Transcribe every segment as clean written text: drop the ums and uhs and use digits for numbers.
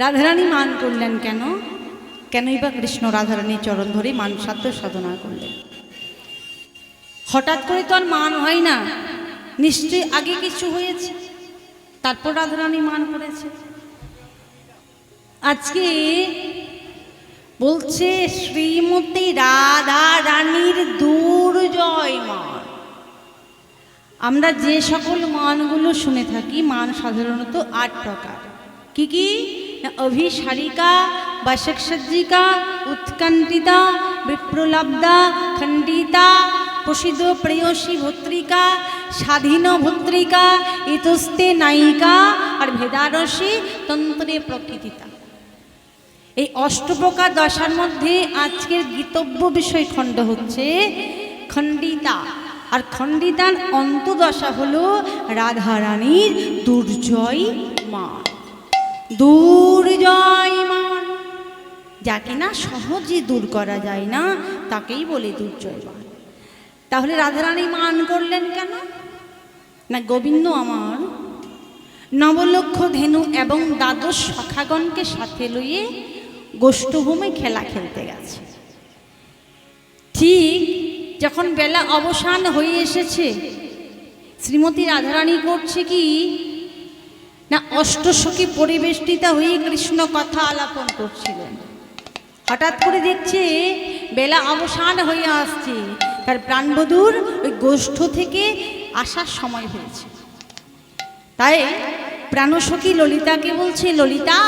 রাধারানী মান করলেন কেন? কেনই বা কৃষ্ণ রাধারানীর চরণ ধরে মান সাধ্য সাধনা করলেন? হঠাৎ করে তো আর মান হয় না, নিশ্চয়ই আগে কিছু হয়েছে, তারপর রাধারানী মান করেছে। আজকে বলছে শ্রীমতী রাধা রানীর দুর্জয় মান। আমরা যে সকল মানগুলো শুনে থাকি, মান সাধারণত 8 প্রকার। কি কি? অভিসারিকা, বাসকসজ্জিকা, উৎকণ্ঠিতা, বিপ্রলব্ধা, খণ্ডিতা, প্রসিদ্ধ প্রেয়সী ভত্রিকা, স্বাধীন ভত্রিকা, ইতস্তে নায়িকা, আর ভেদারসী তন্ত্রে প্রকৃতিতা। এই 8 প্রকার দশার মধ্যে আজকের গীতব্য বিষয় খণ্ড হচ্ছে খণ্ডিতা। আর খণ্ডিতার অন্তদশা হলো রাধারানীর দুর্জয় মান। দুর্জয় মান যাকে না সহজে দূর করা যায় না, তাকেই বলে দুর্জয় মান। তাহলে রাধারানী মান করলেন কেন? না, গোবিন্দ আমার নবলক্ষ ধেনু এবং দ্বাদশ সখাগণকে সাথে লইয়ে গোষ্ঠভূমে খেলা খেলতে গেছে। ঠিক যখন বেলা অবসান হয়ে এসেছে, শ্রীমতী রাধারানী করছে কি না, অষ্টসখী পরিবেষ্টিতা হয়ে কৃষ্ণ কথা আলাপন করছিলেন। হঠাৎ করে দেখছে বেলা অবসান হয়ে আসছে, তার প্রাণবধূর ওই গোষ্ঠ থেকে আসার সময় হয়েছে। তাই প্রাণসখী ললিতাকে বলছে, ললিতা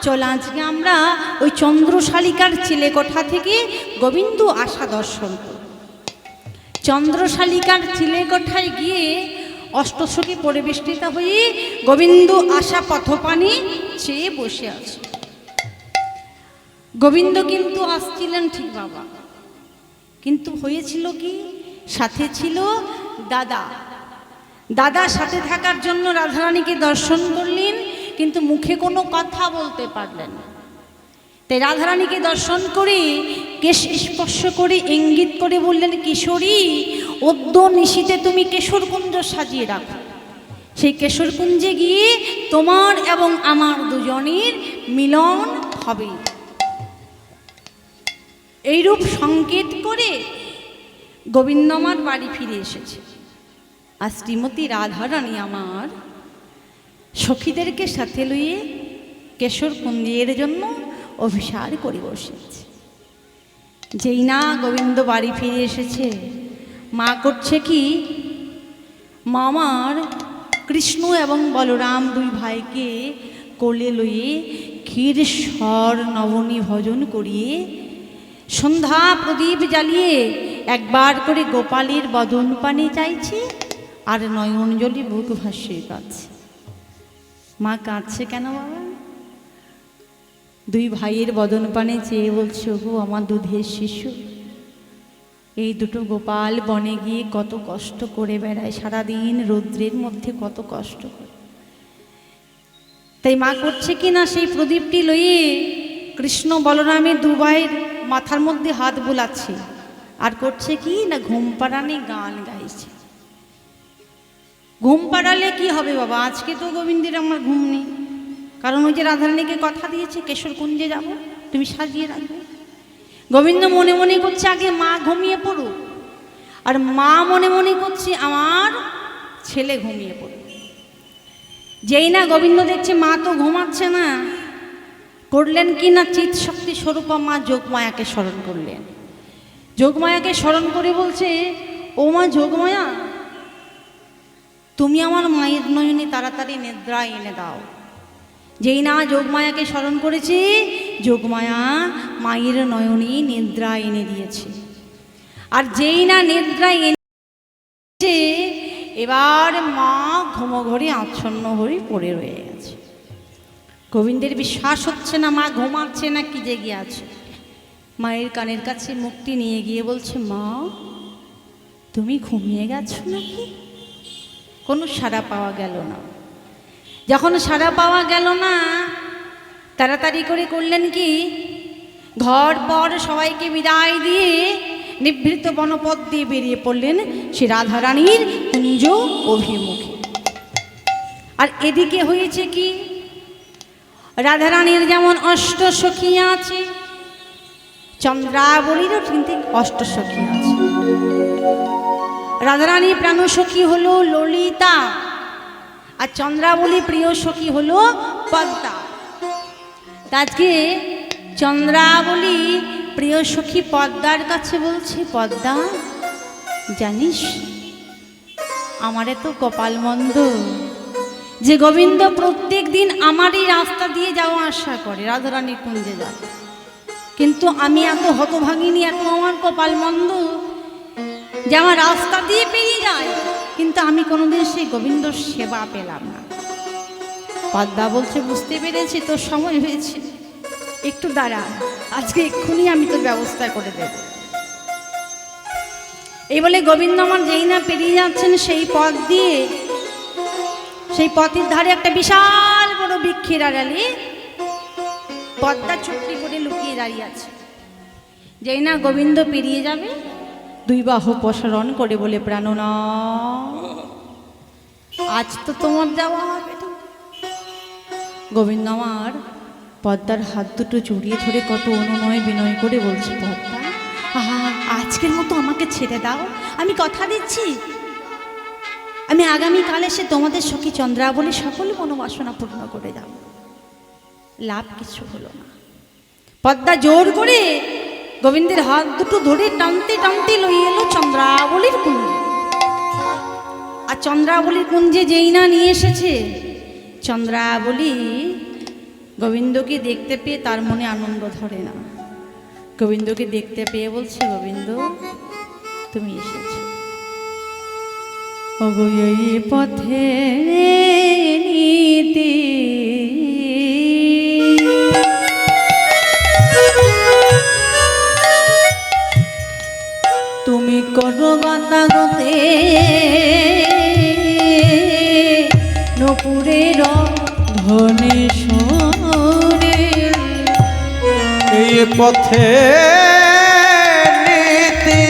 চল আজকে আমরা ওই চন্দ্রশালিকার চিলেকোঠা থেকে গোবিন্দ আশা দর্শন করব। চন্দ্রশালিকার চিলেকোঠায় গিয়ে অষ্টসখী পরিবেষ্টিতা হয়ে গোবিন্দ আশা পথপানে চেয়ে বসে আছে। গোবিন্দ কিন্তু আসছিলেন ঠিক বাবা, কিন্তু হয়েছিল কি, সাথে ছিল দাদা। দাদা সাথে থাকার জন্য রাধারানীকে দর্শন করলেন, কিন্তু মুখে কোনো কথা বলতে পারলেন না। তাই রাধারানীকে দর্শন করে কেশ স্পর্শ করে ইঙ্গিত করে বললেন, কিশোরী অদ্য নিশীতে তুমি কেশরকুঞ্জ সাজিয়ে রাখো। সেই কেশরকুঞ্জে গিয়ে তোমার এবং আমার দুজনের মিলন হবে। এইরূপ সংকেত করে গোবিন্দ আমার বাড়ি ফিরে এসেছে। আর শ্রীমতী রাধারানী আমার সখীদেরকে সাথে লইয়ে কেশরকুঞ্জের জন্য অভিসার করে বসেছে। যেই না গোবিন্দ বাড়ি ফিরে এসেছে, মা করছে কি, মামার কৃষ্ণ এবং বলরাম দুই ভাইকে কোলে লইয়ে ক্ষীর স্বর নবনী ভজন করিয়ে সন্ধ্যা প্রদীপ জ্বালিয়ে একবার করে গোপালের বদন পানে চাইছে, আর নয়নজলি বুক ভাসিয়ে কাঁদছে। মা কাঁদছে কেন বাবা? দুই ভাইয়ের বদন পানে চেয়ে বলছে, ওগো আমার দুধের শিশু, এই দুটো গোপাল বনে গিয়ে কত কষ্ট করে বেড়ায়, সারাদিন রৌদ্রের মধ্যে কত কষ্ট করে। তাই মা করছে কি না, সেই প্রদীপটি লইয়ে কৃষ্ণ বলরামের দু ভাইয়ের মাথার মধ্যে হাত বোলাচ্ছে, আর করছে কি না, ঘুম পাড়ানি গান গাইছে। ঘুম পাড়ালে কি হবে বাবা? আজকে তো গোবিন্দের আমার ঘুম নেই, কারণ ওই যে রাধারানীকে কথা দিয়েছে কেশরকুঞ্জে যাব, তুমি সাজিয়ে রাখবে। গোবিন্দ মনে মনে করছে আগে মা ঘুমিয়ে পড়ুক, আর মা মনে মনে করছে আমার ছেলে ঘুমিয়ে পড়ুক। যেই না গোবিন্দ দেখছে মা তো ঘুমাচ্ছে না, করলেন কি না, চিৎ শক্তি স্বরূপা মা যোগমায়াকে স্মরণ করলেন। যোগমায়াকে স্মরণ করে বলছে, ও মা যোগমায়া, তুমি আমার মায়ের নয়নে তাড়াতাড়ি নিদ্রা এনে দাও। যেই না যোগমায়াকে স্মরণ করেছে, যোগমায়া মায়ের নয়নে নিদ্রা এনে দিয়েছে। আর যেই না নিদ্রা এনেছে, এবার মা ঘুমঘরে আচ্ছন্ন হয়ে পড়ে রয়ে গেছে। গোবিন্দের বিশ্বাস হচ্ছে না মা ঘুমাচ্ছে না কি জেগে আছে। মায়ের কানের কাছে মুখটি নিয়ে গিয়ে বলছে, মা তুমি ঘুমিয়ে গেছো নাকি? কোনো সাড়া পাওয়া গেল না। যখন সাড়া পাওয়া গেল না, তাড়াতাড়ি করে করলেন কি, ঘর পর সবাইকে বিদায় দিয়ে নিভৃত বনপথ দিয়ে বেরিয়ে পড়লেন সে রাধারানীর কুঞ্জ অভিমুখে। আর এদিকে হয়েছে কি, রাধারানীর যেমন অষ্টসখী আছে, চন্দ্রাবলীরও কিন্তু অষ্টসখী আছে। রাধারানীর প্রাণসখী হলো ললিতা, আর চন্দ্রাবলী প্রিয় সখী হলো পদ্মা। আজকে চন্দ্রাবলী প্রিয় সখী পদ্মার কাছে বলছে, পদ্মা জানিস আমারে তো কপাল মন্দ যে গোবিন্দ প্রত্যেক দিন আমারই রাস্তা দিয়ে যাওয়া আসা করে, রাধারানীর কুঞ্জে যায়, কিন্তু আমি এত হতভাগিনী, এত আমার কপাল মন্দ যে আমার রাস্তা দিয়ে পেরিয়ে যায়, কিন্তু আমি কোনোদিন সেই গোবিন্দর সেবা পেলাম না। পদ্মা বলছে, বুঝতে পেরেছি তোর সময় হয়েছে, একটু দাঁড়া, আজকে এক্ষুনি আমি তোর ব্যবস্থা করে দেব। এই বলে গোবিন্দ আমার যেই না পেরিয়ে যাচ্ছেন সেই পথ দিয়ে, সেই পথের ধারে একটা বিশাল বড় বৃক্ষের আড়ালে পদ্মা চুপটি করে লুকিয়ে দাঁড়িয়ে আছে। যেই না গোবিন্দ পেরিয়ে যাবে, দুই বাহু প্রসারণ করে বলে, প্রাণনাথ আজ তো তোমার যাওয়া হবে না। গোবিন্দ আমার পদ্মার হাত দুটো জড়িয়ে ধরে কত অনুনয় বিনয় করে বলছে, পদ্মা আজকের মতো আমাকে ছেড়ে দাও, আমি কথা দিচ্ছি আমি আগামীকাল এসে তোমাদের সখী চন্দ্রাবলী সকল মনোবাসনা পূর্ণ করে যাব। লাভ কিছু হলো না। পদ্মা জোর করে গোবিন্দের হাত দুটো ধরে টানতে টানতে লইয়ে এলো চন্দ্রাবলীর কুঞ্জে। আর চন্দ্রাবলীর কুঞ্জে যেই না নিয়ে এসেছে, চন্দ্রাবলী গোবিন্দকে দেখতে পেয়ে তার মনে আনন্দ ধরে না। গোবিন্দকে দেখতে পেয়ে বলছে, গোবিন্দ তুমি এসেছ, ওগো এই পথে নিতে তুমি করো বাতাগতে নপুরের ধনে সোরে। এই পথে নিতে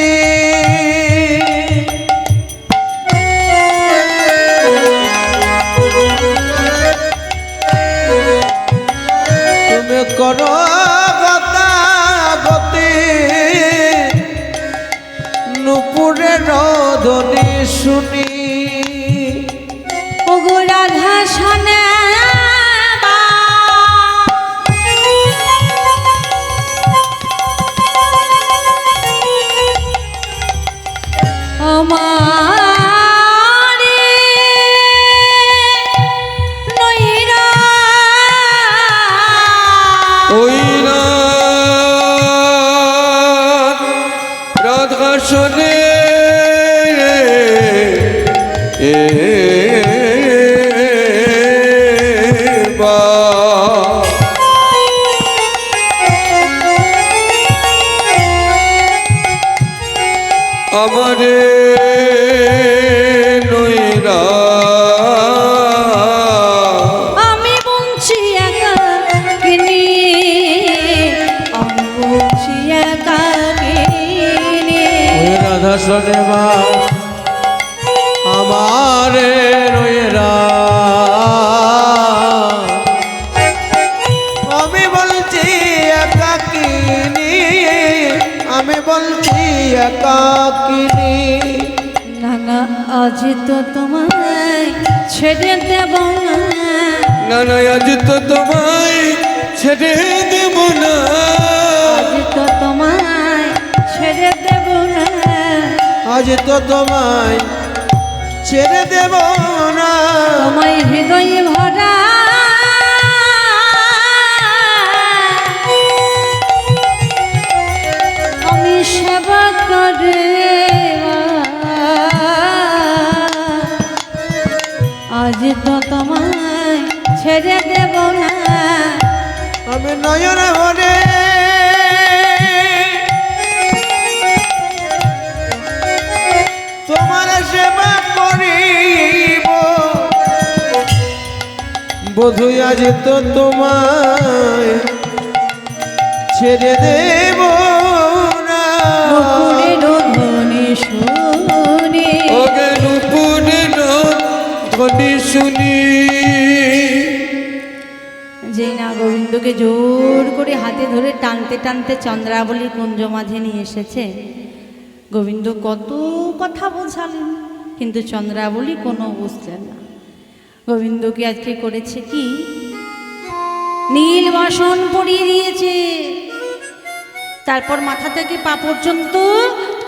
তুমি করো গতাগতি নুপুরের ধ্বনি শুনি। ওগো রাধা শোনা আমারে নইরা ওইরা রাধা শোনে আমারে নইরা আমি বলছি একাকিনী, আমি বলছি একাকিনী। ওই রাধা শোনে মা আমারে নইরা আমি বলছি একাকিনী, আমি বলছি একাকিনী। না না আজ তো তোমায় ছেড়ে দেব না, না না আজ তো তোমায় ছেড়ে দেব না, আজ তো তোমায় ছেড়ে দেব না, আজ তো তোমায় ছেড়ে দেব না। তোমায় হৃদয় ভরা আমি সেবা করে আজ তো তোমায় ছেড়ে দেব না। আমি নয়ন ভরে তোমার সেবা করিব, বধু আজ তো তোমায় ছেড়ে দেব না। নুপুরের ধ্বনি শুনে, ওগে নুপুরের ধ্বনি শুনি। যে না গো গোবিন্দকে জোর করে হাতে ধরে টানতে টানতে চন্দ্রাবলীর কুঞ্জ মাঝে নিয়ে এসেছে। গোবিন্দ কত কথা বোঝালেন, কিন্তু চন্দ্রাবলী কোনো বুঝলেন না। গোবিন্দকে আজকে করেছে কি, নীল বাসন পরিয়ে দিয়েছে, তারপর মাথা থেকে পা পর্যন্ত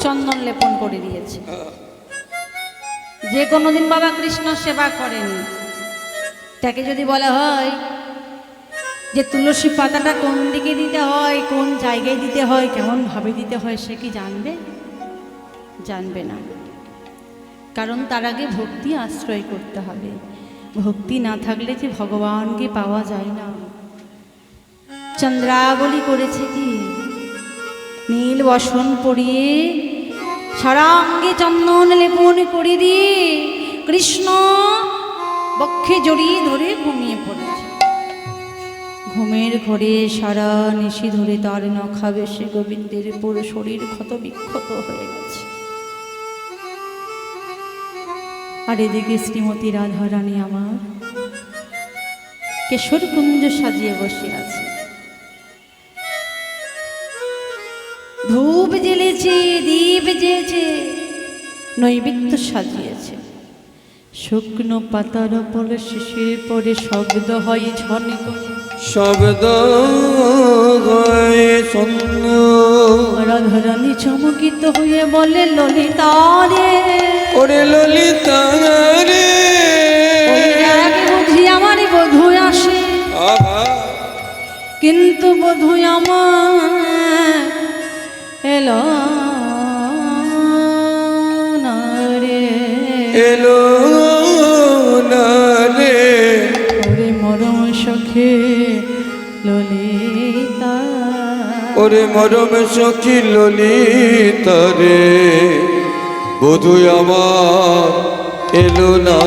চন্দন লেপন করে দিয়েছে। যে কোনোদিন বাবা কৃষ্ণ সেবা করেনি, তাকে যদি বলা হয় যে তুলসী পাতাটা কোন দিকে দিতে হয়, কোন জায়গায় দিতে হয়, কেমন ভাবে দিতে হয়, সে কি জানবে? জানবে না। কারণ তার আগে ভক্তি আশ্রয় করতে হবে। ভক্তি না থাকলে যে ভগবানকে পাওয়া যায় না। চন্দ্রাবলী করেছে কি, নীল বসন পরিয়ে সারা অঙ্গে চন্দন লেপন করে দিয়ে কৃষ্ণ বক্ষে জড়িয়ে ধরে ঘুমিয়ে পড়েছে। ঘুমের ঘরে সারা নিশি ধরে তার নখাবেশে গোবিন্দের পুরো শরীর ক্ষত বিক্ষত হয়ে গেছে। আর এদিকে শ্রীমতী রাধারানী আমার কেশর কুঞ্জ সাজিয়ে বসে আছে। ধূপ জ্বেলেছে, দীপ জ্বেলেছে, নৈবেদ্য সাজিয়েছে। শুকনো পাতার পরে শিশির পরে শব্দ হয় ঝনিক, শব্দ হয় ছন্দ। রাধারানী চমকিত হয়ে বলে, ললিতা রে, ওরে ললিতা রে, বুঝি আমার বধূ আসে, কিন্তু বধূ আমার এলো না রে, এলো না রে। ওরে মরম সখে ললিতা, ওরে মরম সখী ললিতা রে, বধূ আমার এলো না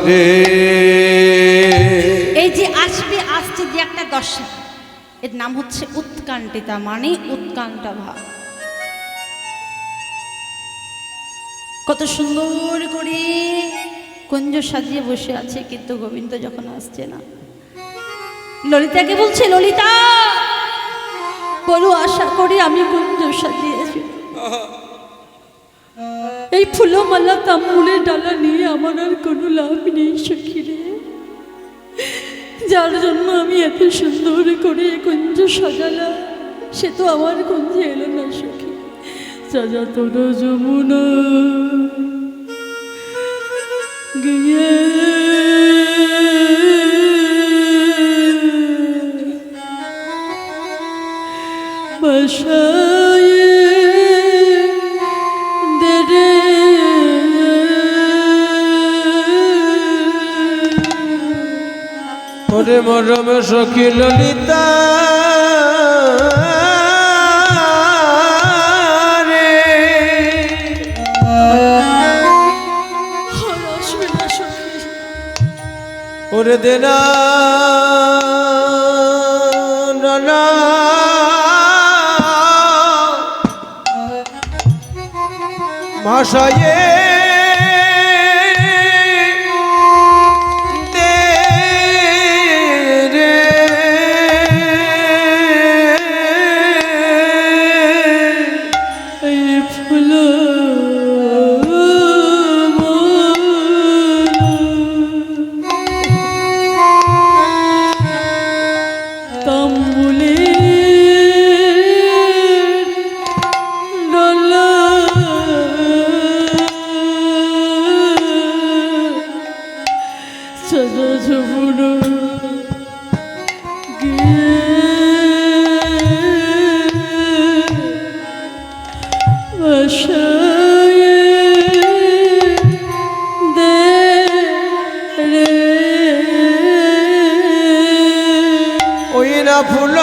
রে। এই যে আসবে আসছে যে একটা দশা, এর নাম হচ্ছে উৎকণ্ঠিতা, মানে উৎকণ্ঠা ভাব। কত সুন্দর করে কুঞ্জ সাজিয়ে বসে আছে, কিন্তু গোবিন্দ যখন আসছে না, ললিতাকে বলছে, ললিতা বড় আশা করি আমি কুঞ্জ সাজিয়েছি, এই ফুলমালা তাম্বুলের ডালা নিয়ে আমার আর কোনো লাভ নেই সখী রে। যার জন্য আমি এত সুন্দর করে কুঞ্জ সাজালাম, সে তো আমার কুঞ্জে এলো না সখী। সাজা তোর যমুনা গিয়ে বসায় দে রে, ওরে মরম সখী ললিতা রে, আসবে না সখী। ওরে দেনা না ভাষায়ে দে রে, এই ফুল তাম্বুলে ডলা সাজা ঝুমুনা গিয়ে বসায় দে রে, ওই না ফুল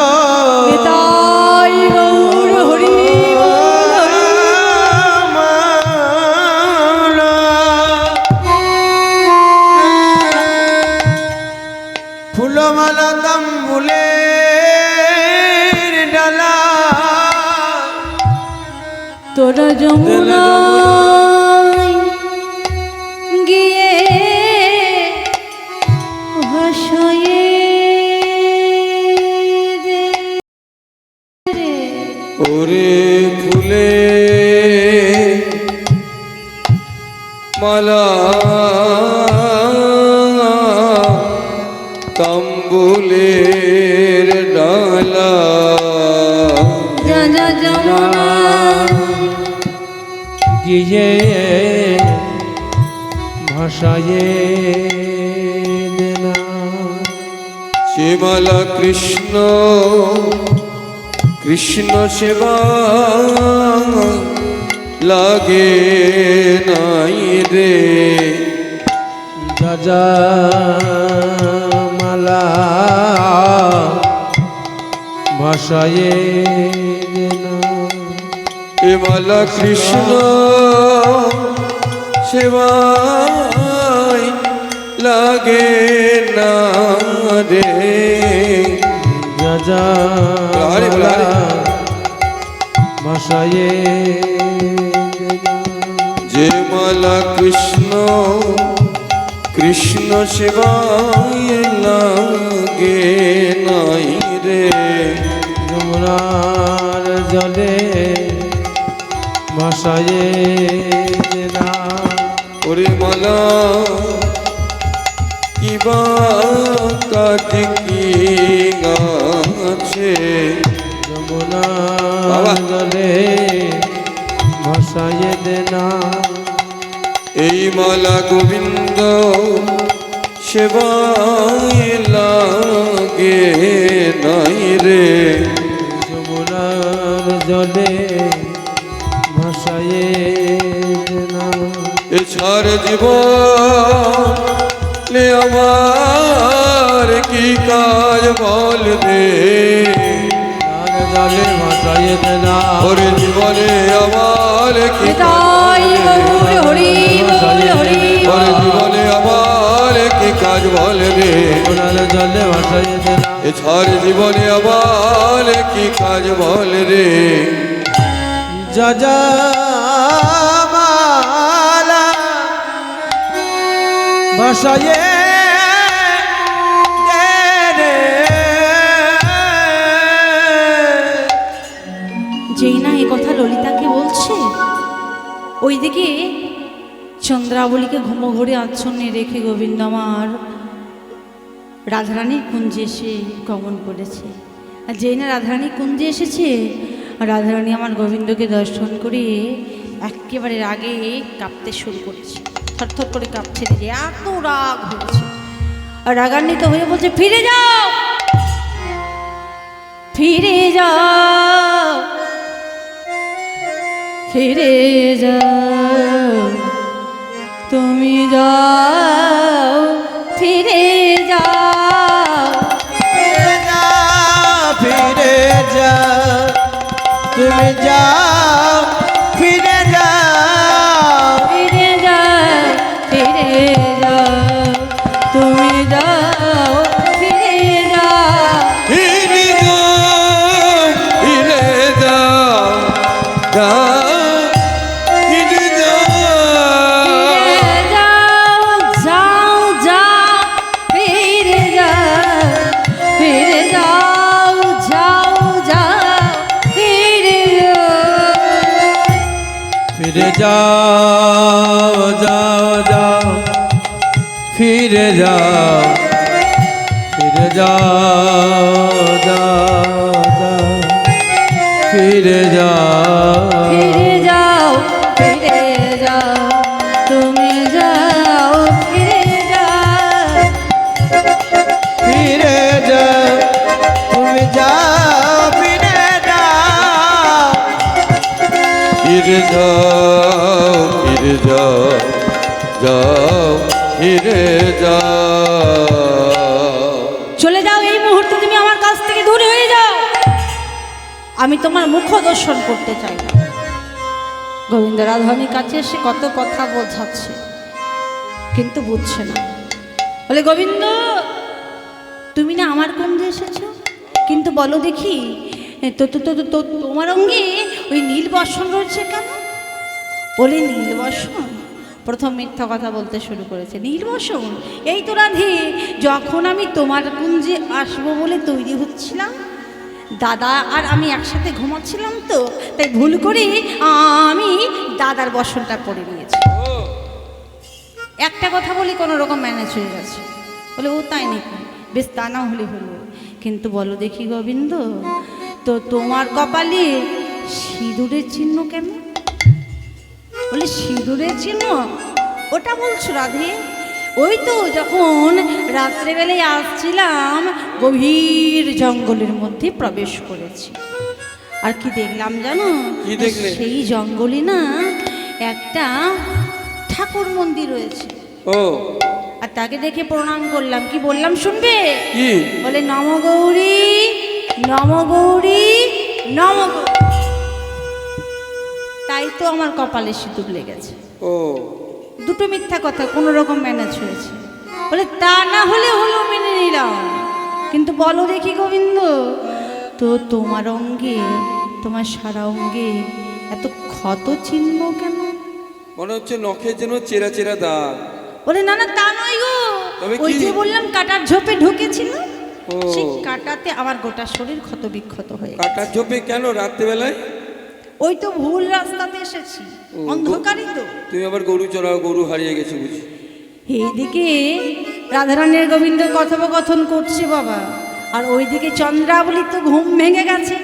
নিতাই গৌর হরি বল হরি। মালা, ফুলমালা তাম্বুলের ডালা, তোরা যমুনায় গিয়ে ভাসায়ে ওরে ফুলে মালা তাম্বুলের ডালা যা যা যমুনা গিয়ে ভাষায়ে দেনা সে মালা কৃষ্ণ কৃষ্ণ সেবা লাগে নাই রে যা মালা ভাষায়ে দেনা এ মালা কৃষ্ণ সেবায় লাগে না রে যা আরে বলা রে। ভাষায়ে দেনা যে মালা কৃষ্ণ কৃষ্ণ সেবায় লাগে নাই রে যমুনার জলে ভাষায়ে দেনা ওরে মালা কিবা কাজ কি আছে যমুনার বাবা। জলে ভাষায়ে দেনা এই মালা গোবিন্দ সেবায় লাগে নাই রে যমুনার জলে ভাষায়ে দেনা এছাড় জীবন লে আমার কি কাজ বল রে তার জলে ভাষায়ে দেনা ওরে জীবনে আমার কি তাই গৌর হরি বল হরি ওরে বল। জীবনে আমার কি কাজ বল রে যমুনার জলে ভাষায়ে দেনা এছাড় জীবনে আমার কি কাজ বল রে যা মালা ভাষায়ে দে যেই না এ কথা ললিতাকে বলছে, ওইদিকে চন্দ্রাবলীকে ঘুমোঘরে আচ্ছন্নে রেখে গোবিন্দ আমার রাধারানীর কুঞ্জে এসে গমন করেছে। আর যেই না রাধারানী কুঞ্জে এসেছে, রাধারানী আমার গোবিন্দকে দর্শন করে একেবারে রাগে কাঁপতে শুরু করেছে, থরথর করে কাঁপছে, যে এত রাগ হয়েছে। আর রাগান্বিত হয়ে বলছে, ফিরে যাও, ফিরে যাও, ফিরে যাও, তুমি যাও, ফিরে যাও, ফিরে যা তুমি যাও ফিরে যাও ফিরে যাও, ফিরে যাও, তুমি যাও, ফিরে যাও, হিরে যাও হিরে যাও যাও, যাও, ফিরে যাও, ফিরে যাও, যাও, যাও, ফিরে যাও, ফিরে যাও ফিরে যাও ফিরে যাও ফিরে যাও, ফিরে যাও, তুমি যাও, ফিরে যাও, ফিরে যাও তুমি যাও ফিরে যাও ফিরে যাও ফিরে যাও যাও ফিরে যাও চলে যাও, এই মুহূর্তে তুমি আমার কাছ থেকে দূরে হয়ে যাও, আমি তোমার মুখ দর্শন করতে চাই না। গোবিন্দ রাধারানীর কাছে এসে কত কথা বোঝাচ্ছে, কিন্তু বুঝছে না। বলে, গোবিন্দ তুমি না আমার কুঞ্জে এসেছো, কিন্তু বলো দেখি তো তো তো তো তোমার অঙ্গে ওই নীল বর্ষণ রয়েছে কেন? বলে, নীল বর্ষণ? প্রথম মিথ্যা কথা বলতে শুরু করেছে। নীল বর্ষণ? এই তো রাধে, যখন আমি তোমার কুঞ্জে আসবো বলে তৈরি হচ্ছিলাম, দাদা আর আমি একসাথে ঘুমাচ্ছিলাম তো, তাই ভুল করে আমি দাদার বসনটা পরে নিয়েছি। একটা কথা বলি কোনো রকম ম্যানেজ হয়ে গেছে। বলে ও তাই নাকি, বেশ তা না হলে হলো, কিন্তু বলো দেখি গোবিন্দ, তো তোমার কপালে সিঁদুরের চিহ্ন কেন? বলে সিঁদুরের চিহ্ন? ওটা বলছো রাধে? ওই তো যখন রাত্রেবেলায় আসছিলাম গভীর জঙ্গলের মধ্যে প্রবেশ করেছি, আর কি দেখলাম জানো? কি দেখলে? সেই জঙ্গলে না একটা ঠাকুর মন্দির রয়েছে। ও, আর তাকে দেখে প্রণাম করলাম। কি বললাম শুনবে? কি? বলে নম গৌরী নম গৌরী নম গৌরী। তাই তো আমার কপালে সিঁদুর লেগেছে। ও, দুটো মিথ্যা কথা কোনো রকম ম্যানেজ হয়েছে। বলে তা না হলে হলো, মেনে নিলাম, কিন্তু বলো দেখি গোবিন্দ, তো তোমার অঙ্গে, তোমার সারা অঙ্গে এত ক্ষত চিহ্ন কেন? মনে হচ্ছে নখের যেন চেরা চেরা দাগ। বলে না না তা নয় গো, তবে ওই কি? যে বললাম কাটার ঝোপে ঢুকেছিল, ও। সেই কাটাতে আমার গোটা শরীর ক্ষত বিক্ষত হয়ে গেছে। কাটার ঝোপে কেন রাত্রেবেলায়? ওই তো ভুল রাস্তাতে এসেছি, ও, অন্ধকারই তো। তুমি আবার গরু চড়াও, গরু হারিয়ে গেছে বুঝি? এইদিকে রাধারানীর গোবিন্দ কথোপকথন করছে বাবা, আর ওইদিকে চন্দ্রাবলী তো ঘুম ভেঙে গেছে।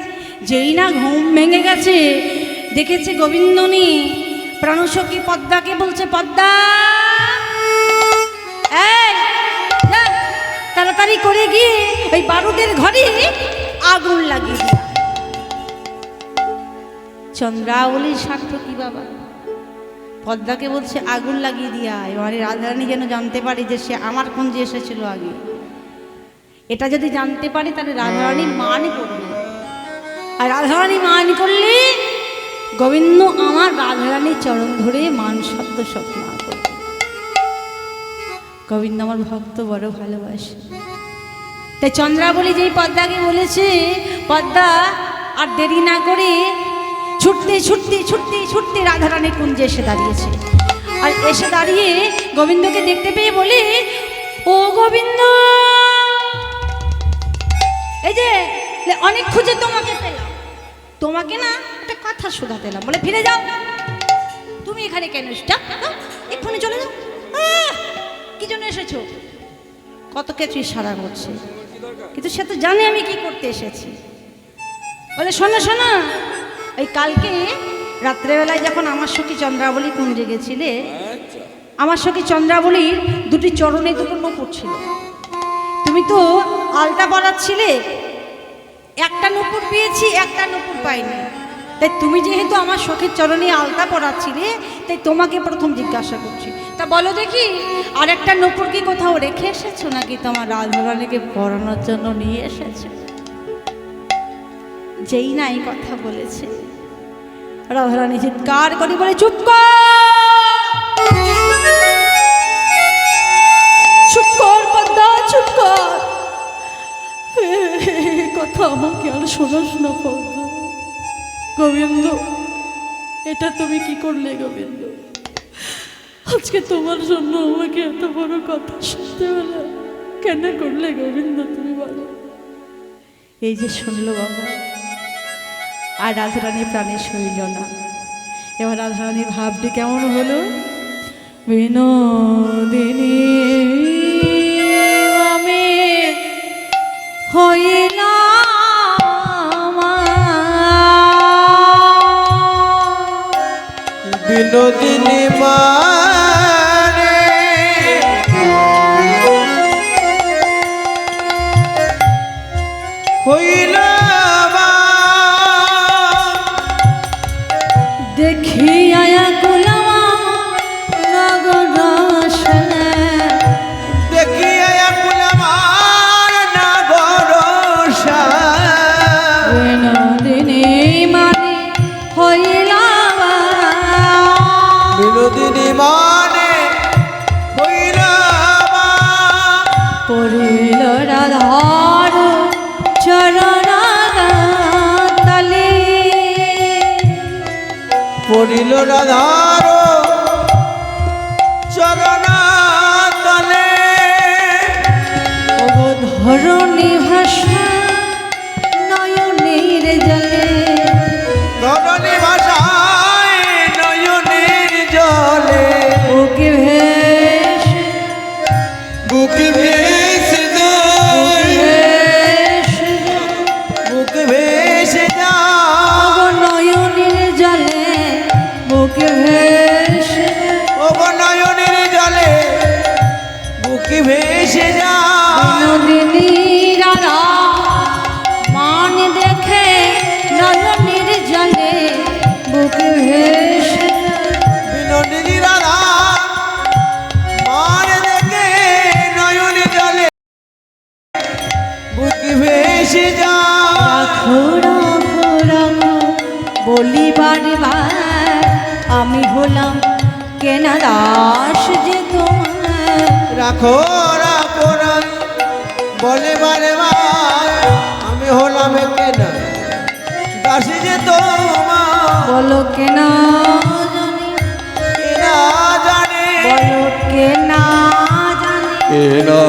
যেই না ঘুম ভেঙে গেছে, দেখেছে গোবিন্দনী প্রাণসখী পদ্মাকে বলছে, পদ্মা এই যা, তাড়াতাড়ি করে গিয়ে ওই বারুদের ঘরে আগুন লাগিয়ে দিয়া। চন্দ্রাবলীর সাক্ষ্য কি বাবা? পদ্মাকে বলছে আগুন লাগিয়ে দিয়া। এবারে রাধারানী যেন জানতে পারে যে সে আমার কুঞ্জে এসেছিল আগে। এটা যদি জানতে পারে তাহলে রাধারানী মান করবে, আর রাধারানী মান করলে গোবিন্দ আমার রাধারানীর চরণ ধরে মান শব্দ স্বপ্ন করবে। গোবিন্দ আমার ভক্ত বড় ভালোবাসে। তাই চন্দ্রাবলী যেই পদ্মাকে বলেছে, পদ্মা আর দেরি না করে ছুটতে ছুটতে ছুটতে ছুটতে রাধারানী কুঞ্জে এসে দাঁড়িয়েছে। আর এসে দাঁড়িয়ে গোবিন্দকে দেখতে পেয়ে বলে, ও গোবিন্দ, এই যে অনেক খুঁজে তোমাকে পেলাম, তোমাকে না একটা কথা শোনাতে এলাম। বলে ফিরে যাও, তুমি এখানে কেন এসেছো? এক্ষুনি চলে যাও। কি জন্য এসেছো? কত কিছু ইশারা করছে, কিন্তু সে তো জানে আমি কি করতে এসেছি। বলে শোনো শোনো, ওই কালকে রাত্রেবেলায় যখন আমার সখী চন্দ্রাবলী কুঞ্জে গেছিলে, আমার সখী চন্দ্রাবলীর দুটি চরণে দুটো নূপুর ছিল। তুমি তো আলতা পরাচ্ছিলে, একটা নূপুর পেয়েছি, একটা নূপুর পাইনি। তাই তুমি যেহেতু আমার সখীর চরণে আলতা পরাচ্ছিলে, তাই তোমাকে প্রথম জিজ্ঞাসা করছি, তা বলো দেখি আর একটা নূপুর কি কোথাও রেখে এসেছো, নাকি তোমার রাধারানীকে পরানোর জন্য নিয়ে এসেছো? যেই না এই কথা বলেছে, রাধারানী চিৎকার করে বলে, চুপ কর, চুপ কর পদ্মা, চুপ কর, কথা আমাকে আর শোনাস না পদ্মা। গোবিন্দ, এটা তুমি কি করলে গোবিন্দ? আজকে তোমার জন্য আমাকে এত বড় কথা শুনতে হলো, কেন করলে গোবিন্দ তুমি বলো? এই যে শুনলো বাবা, আর রাধারানীর প্রাণে সইল না। এবার রাধারানীর ভাবটি কেমন হলো? বিনোদিনী আমি হইলাম, বিনোদিনী মানে হইল দেখি আয়া কুলামা নগরসনে, দেখি কুলমার নগরসা, বিনোদিনী মানে হইলাম, বিনোদিনী মানে হইল পড়িল রাধার চরণ তলে, পড়িল রাধার চরণ তলে, ধরণী ভাষা নয়ন জননী ভাষায় নয়নের জলে বুকে ভেসে বুকে ভেসে যায় ভেসে বুক ভেসে যাব যায় নয়নের জলে বুকে ভেসে ও গো নয়নের জলে বুক ভেসে যায় বিনোদিনী রাধা মান দেখে নয়নের জলে বুকে ভেসে বিনোদিনী রাধা মান দেখে নয়ন জলে বুক ভেসে যায় রাখো রাখো রাখো বলি বারবার আমি হলাম কেনা দাস যে তোমার রাখো রাখো রাই বলে বারে বার আমি হলাম কেনা দাসী যে তোমার বলো কেনা জানি কেনা জানে বলো কেনা জানি কে না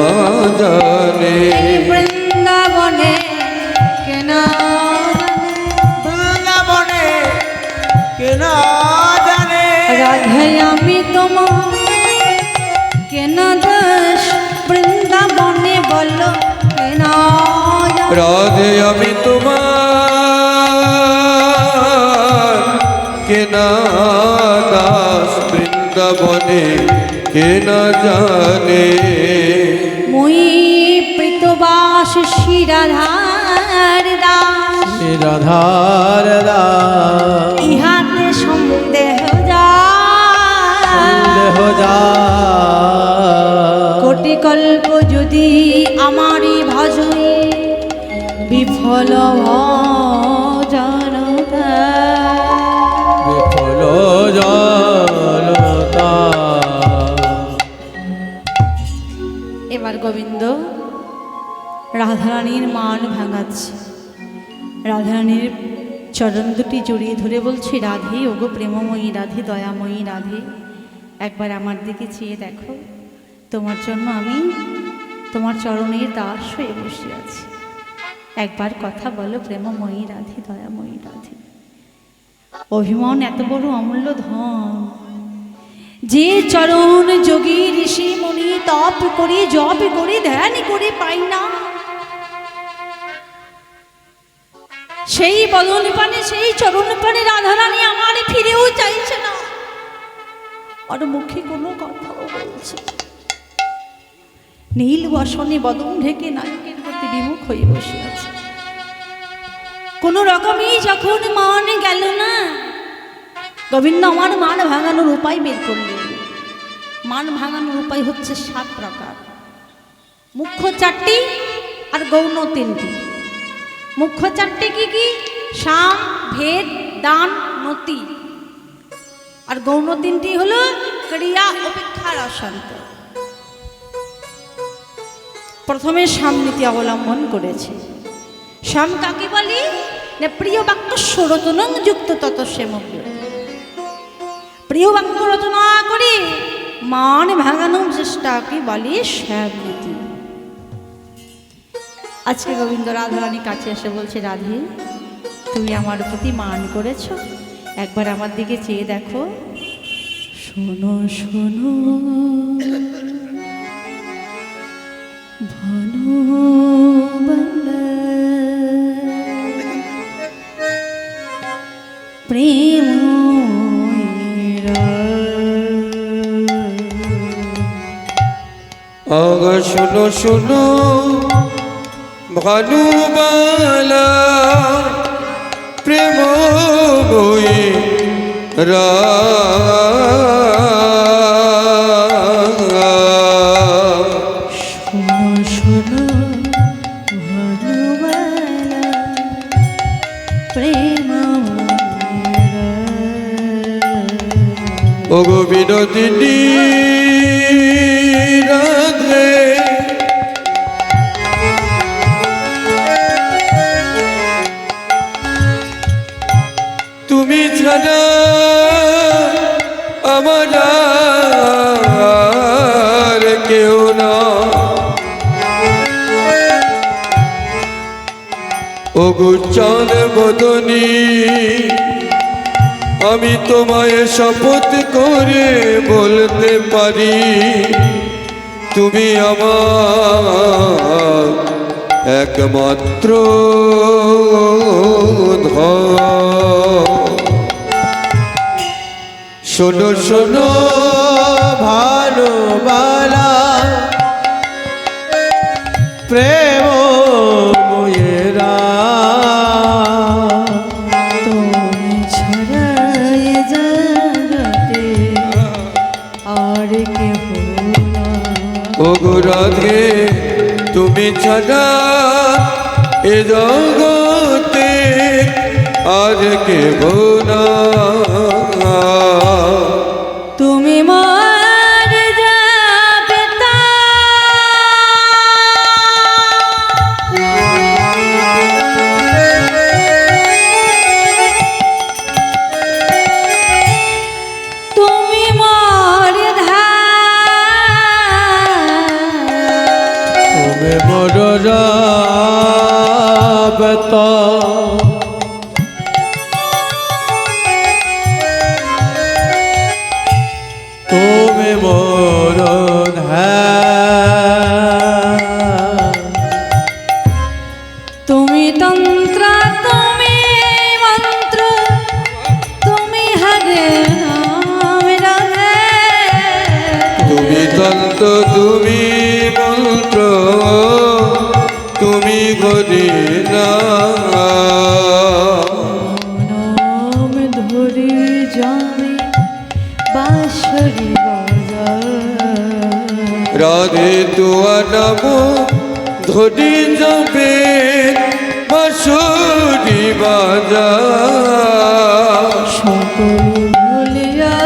জানে এই বৃন্দাবনে কেনা জানি বৃন্দাবনে কেনা জানে রাধে আমি তোমার কেনা দাস বৃন্দাবনে বলো কেনা জানি রাধে আমি তোমার কে না দাস বৃন্দাবনে কে না জানে মই প্রীতবাস শিরাধার দাস রাধার ইহাতে সন্দেহ যায় কোটি কল্প যদি আমারই ভজই বিফল ভজনতা বিফল জলতা এবার গোবিন্দ রাধারানীর মান ভাঙাচ্ছে রাধারানীর চরণ দুটি জড়িয়ে ধরে বলছি রাধে ওগো প্রেমময়ী রাধে দয়াময়ী রাধে একবার আমার দিকে চেয়ে দেখো তোমার জন্য আমি তোমার চরণের দাস হয়ে বসে আছি একবার কথা বলো প্রেমময়ী রাধে দয়াময়ী রাধে অভিমান এত বড় অমূল্য ধন যে চরণ যোগী ঋষি মুনি তপ করে জপ করে ধ্যান করে পাই না সেই বদন পানে সেই চরণ পানে রাধারানী আমার ফিরেও চাইছে না আর মুখে কোনো কথাও বলছে না। নীল বসনে বদন ঢেকে নায়কের প্রতি বিমুখ হয়ে বসে আছে কোনো রকমই যখন মান গেল না গোবিন্দ আমার মান ভাঙানোর উপায় বের করলেন মান ভাঙানোর উপায় হচ্ছে 7 প্রকার মুখ্য 4টি আর গৌণ 3টি মুখ্য 4টি কি সাম ভেদ দান নতি আর গৌণ 3টি হলো ক্রিয়া অপেক্ষা রসান্ত প্রথমে সাম নীতি অবলম্বন করেছে সাম কাকে বলি না প্রিয় বাক্য সরতনং যুক্ত তত সেমক প্রিয় বাক্য রচনা করে মান ভাঙানোর চেষ্টাকে বলে শ্যাম নীতি আজকে গোবিন্দ রাধারানী কাছে এসে বলছে রাধে তুমি আমার প্রতি মান করেছ একবার আমার দিকে চেয়ে দেখো শোনো শোনো ভানুবালা প্রেম আগা শোনো শোনো ভানুবালা প্রেম বই শোনো শোনো ভানুবালা প্রেম ওগো বিনোদিনী রাধে তুমি ছাড়া আমার আর কেউ না ওগো চাঁদ বদনী আমি তোমায় শপথ করে বলতে পারি তুমি আমার একমাত্র ধন। শোনো শোনো ভালোবালা প্রেম মোয়েরা তুমি ছাড়া এ জগতে আর কেহ না। ওগো রাধে তুমি ছাড়া এ জগতে আর কেহ না। তুমি মার যাবে তা তুমি মার তুমি মোর রাবত তুমি মোর তুমি তন্ত্র তুমি মন্ত্র তুমি হরে নাম রাধে। তুমি তন্ত্র তুমি মন্ত্র তুমি গরি না। নাম ধরে যাবে বাঁশরি বাজার। রাধে তোমার নাম ধরি যাবে বাঁশরি বাজার। সকল ভুলিয়া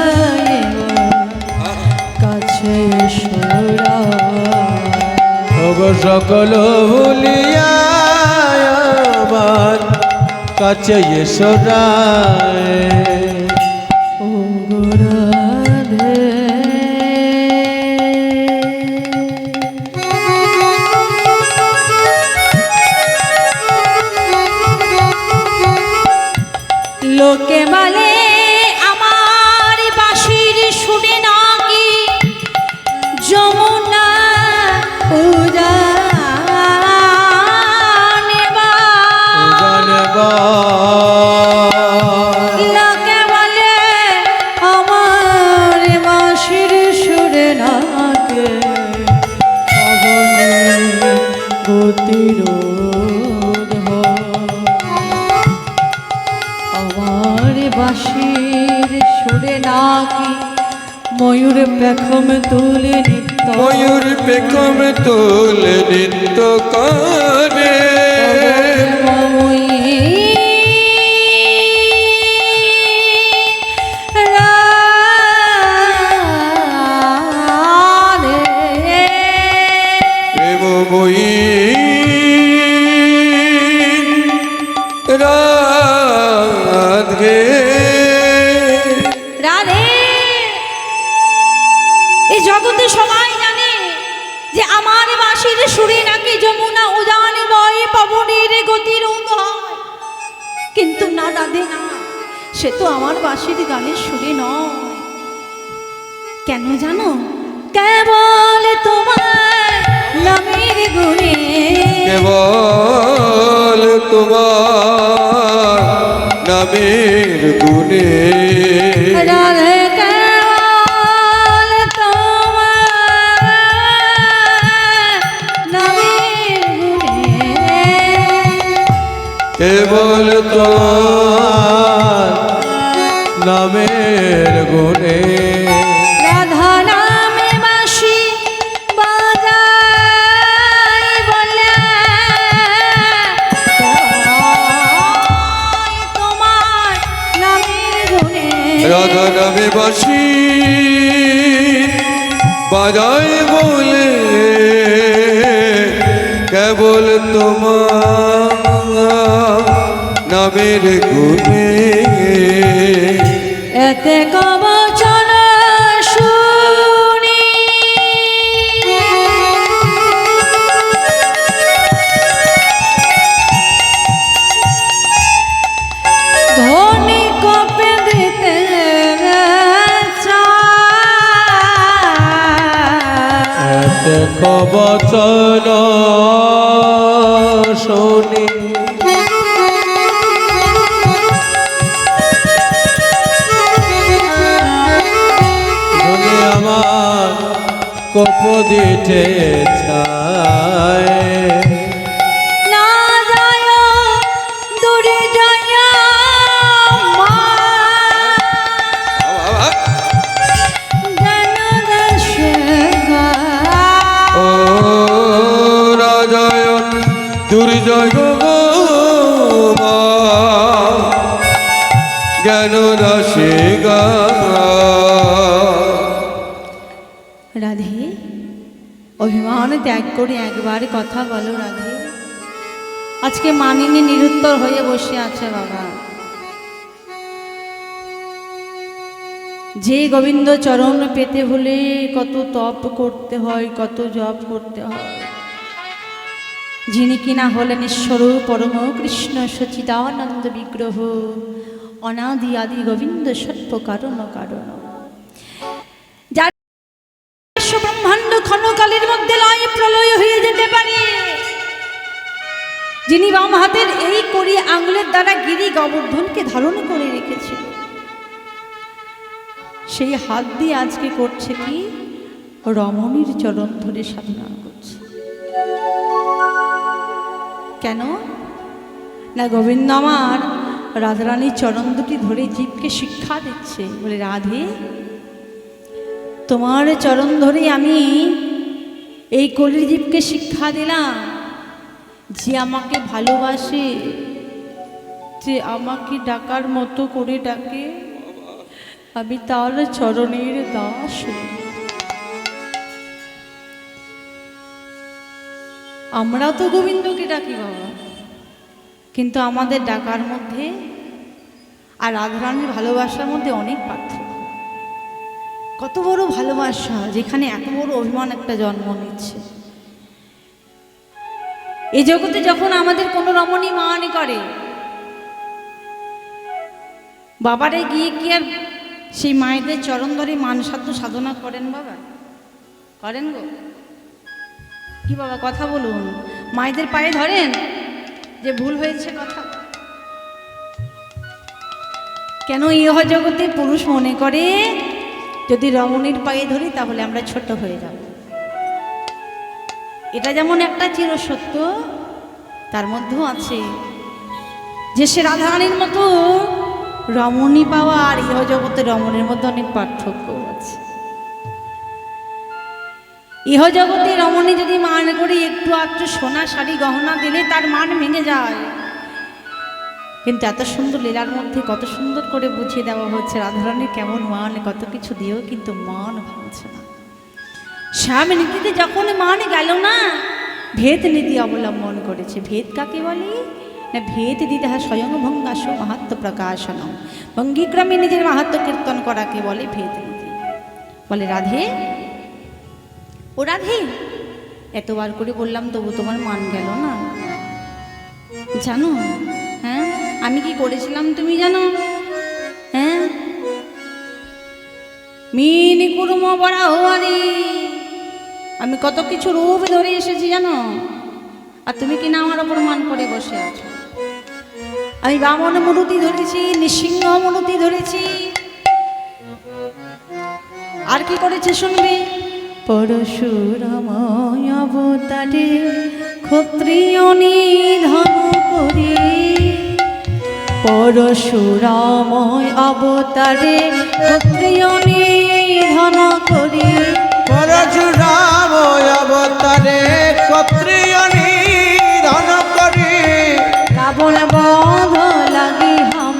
এবার কাছে এসোরা। সকল ভুলিয়া আমার কাছে এসো রায়। ও গো রাধে লোকে বলে আমার বাঁশির শুনে নাকি যমুনা উজানে বা। লোকে বলে আমার বাঁশির সুরে নাকি পবনে গতিরোধ হয়। আমার বাঁশির সুরে নাকি ময়ূর পেখম তুলে নিত্য। ময়ূর পেখম তোলে নিত্য করে। প্রেমময়ী রাধে রাধে এই জগতে সবাই জানে যে আমার বাঁশির সুরে নাকি যমুনা উজানে বয়ে পবনের গতিরোধ হয়। কিন্তু না রাধে না, সে তো আমার বাঁশির গানের সুরে নয়। কেন জানো? কেবল তোমার নামের গুণে। কেবল তোমার নামের গুণে। রাধে কেবল তোমার নামের গুণে। কেবল তোমার নামের গুণে রাধা নামে বাঁশি বাজাই বলে তোমার নামের গুণে। রাধা নামে বাঁশি বাজায় বলে কেবল তোমার নামের গুণে। এতে কবচন শুনি ধনী কপে দিতে বচন শুনি ধনে আমার কপ দিতে চায় না যায় দূরে যায় মা যেন দেশে ও রাজয় দুর্জয় গো মা জ্ঞান রাশে গা রাধে অভিমান ত্যাগ করে একবার কথা বলো রাধে। আজকে মানিনী নিরুত্তর হয়ে বসে আছে বাবা। যে গোবিন্দ চরণ পেতে হলে কত তপ করতে হয়, কত জপ করতে হয়, যিনি কিনা হলেন ঈশ্বর পরম কৃষ্ণ সচিদানন্দ বিগ্রহ, অনাদি আদি গোবিন্দ সর্ব কারণ কারণ, যার ব্রহ্মাণ্ড ক্ষণকালের মধ্যে লয় প্রলয় হয়ে যেতে পারে, যিনি বাম হাতের এই কড়ি আঙুলের দ্বারা গিরি গোবর্ধনকে ধারণ করে রেখেছিল, সেই হাত দিয়ে আজকে করছে কি রমণীর চরণ ধরে সাধনা করছে। কেন না গোবিন্দ আমার রাধারানীর চরণ দুটি ধরে জীবকে শিক্ষা দিচ্ছে, বলে রাধে তোমার চরণ ধরে আমি এই কলির জীবকে শিক্ষা দিলাম, যে আমাকে ভালোবাসে, যে আমাকে ডাকার মতো করে ডাকে, আমি তার চরণের দাস। আমরা তো গোবিন্দকে ডাকি বাবা, কিন্তু আমাদের ডাকার মধ্যে আর রাধারানীর ভালোবাসার মধ্যে অনেক পার্থক্য। কত বড় ভালোবাসা, যেখানে এত বড় অভিমান একটা জন্ম নিচ্ছে। এই জগতে যখন আমাদের কোনো রমণী মানি করে, বাবারে গিয়ে কি আর সেই মায়েদের চরণ ধরে মানসাধ্য সাধনা করেন বাবা? করেন গো কি বাবা? কথা বলুন। মায়েদের পায়ে ধরেন যে ভুল হয়েছে কথা? কেন ইহ জগতে পুরুষ মনে করে যদি রমণীর পায়ে ধরি তাহলে আমরা ছোট হয়ে যাব। এটা যেমন একটা চিরসত্য, তার মধ্যেও আছে যে সে রাধারানীর মতো রমণী পাওয়া আর ইহ জগতের রমণীর মধ্যে অনেক পার্থক্য আছে। ইহ জগতে রমণী যদি মান করে একটু আধটু সোনা শাড়ি গহনা দিলে তার মান ভেঙে যায়, কিন্তু এত সুন্দর লীলার মধ্যে কত সুন্দর করে বুঝিয়ে দেওয়া হচ্ছে রাধারানীর কেমন মান, কত কিছু দিয়েও কিন্তু মান ভাঙছে না। স্বামী নীতিতে যখন মান গেল না, ভেদ নীতি অবলম্বন করেছে। ভেদ কাকে বলে না? ভেদ দিতে হয় স্বয়ং ভঙ্গাস মাহাত্ম প্রকাশন, ভঙ্গিক্রমে নিজের মাহাত্ম কীর্তন করাকে বলে ভেদ নীতি। বলে রাধে, ও রাধে, এতবার করে বললাম তবু তোমার মান গেল না, জানো? হ্যাঁ, আমি কি করেছিলাম তুমি জানো? হ্যাঁ, মিনি কুর্ম বড়া হওয়ারি, আমি কত কিছু রূপ ধরে এসেছি জানো, আর তুমি কি না আমার ওপর মান করে বসে আছো। আমি বামন মূর্তি ধরেছি, নৃসিংহ মূর্তি ধরেছি, আর কি করেছে শুনবে? পরশুরাময় অবতারে ক্ষত্রিয় নিধন করি, পরশুরাময় অবতারে ক্ষত্রিয় নিধন করি, পরশুরাময় অবতারে ক্ষত্রিয় নিধন করি, রাবণ বধ লাগি হাম